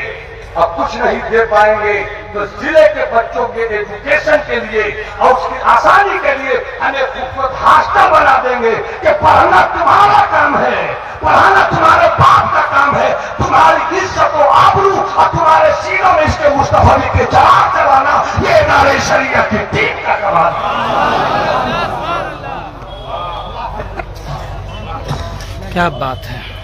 अब कुछ नहीं दे पाएंगे तो जिले के बच्चों के एजुकेशन के लिए और उसकी आसानी के लिए हमें खूबसूरत हॉस्टल बना देंगे कि पढ़ना तुम्हारा काम है, पढ़ाना तुम्हारे बाप का काम है, तुम्हारी इज्जत और आबरू और तुम्हारे सीनों में इसके मुस्तफा के जवाब चलाना ये नारे शरिया की टीम का कमाल है। क्या बात है।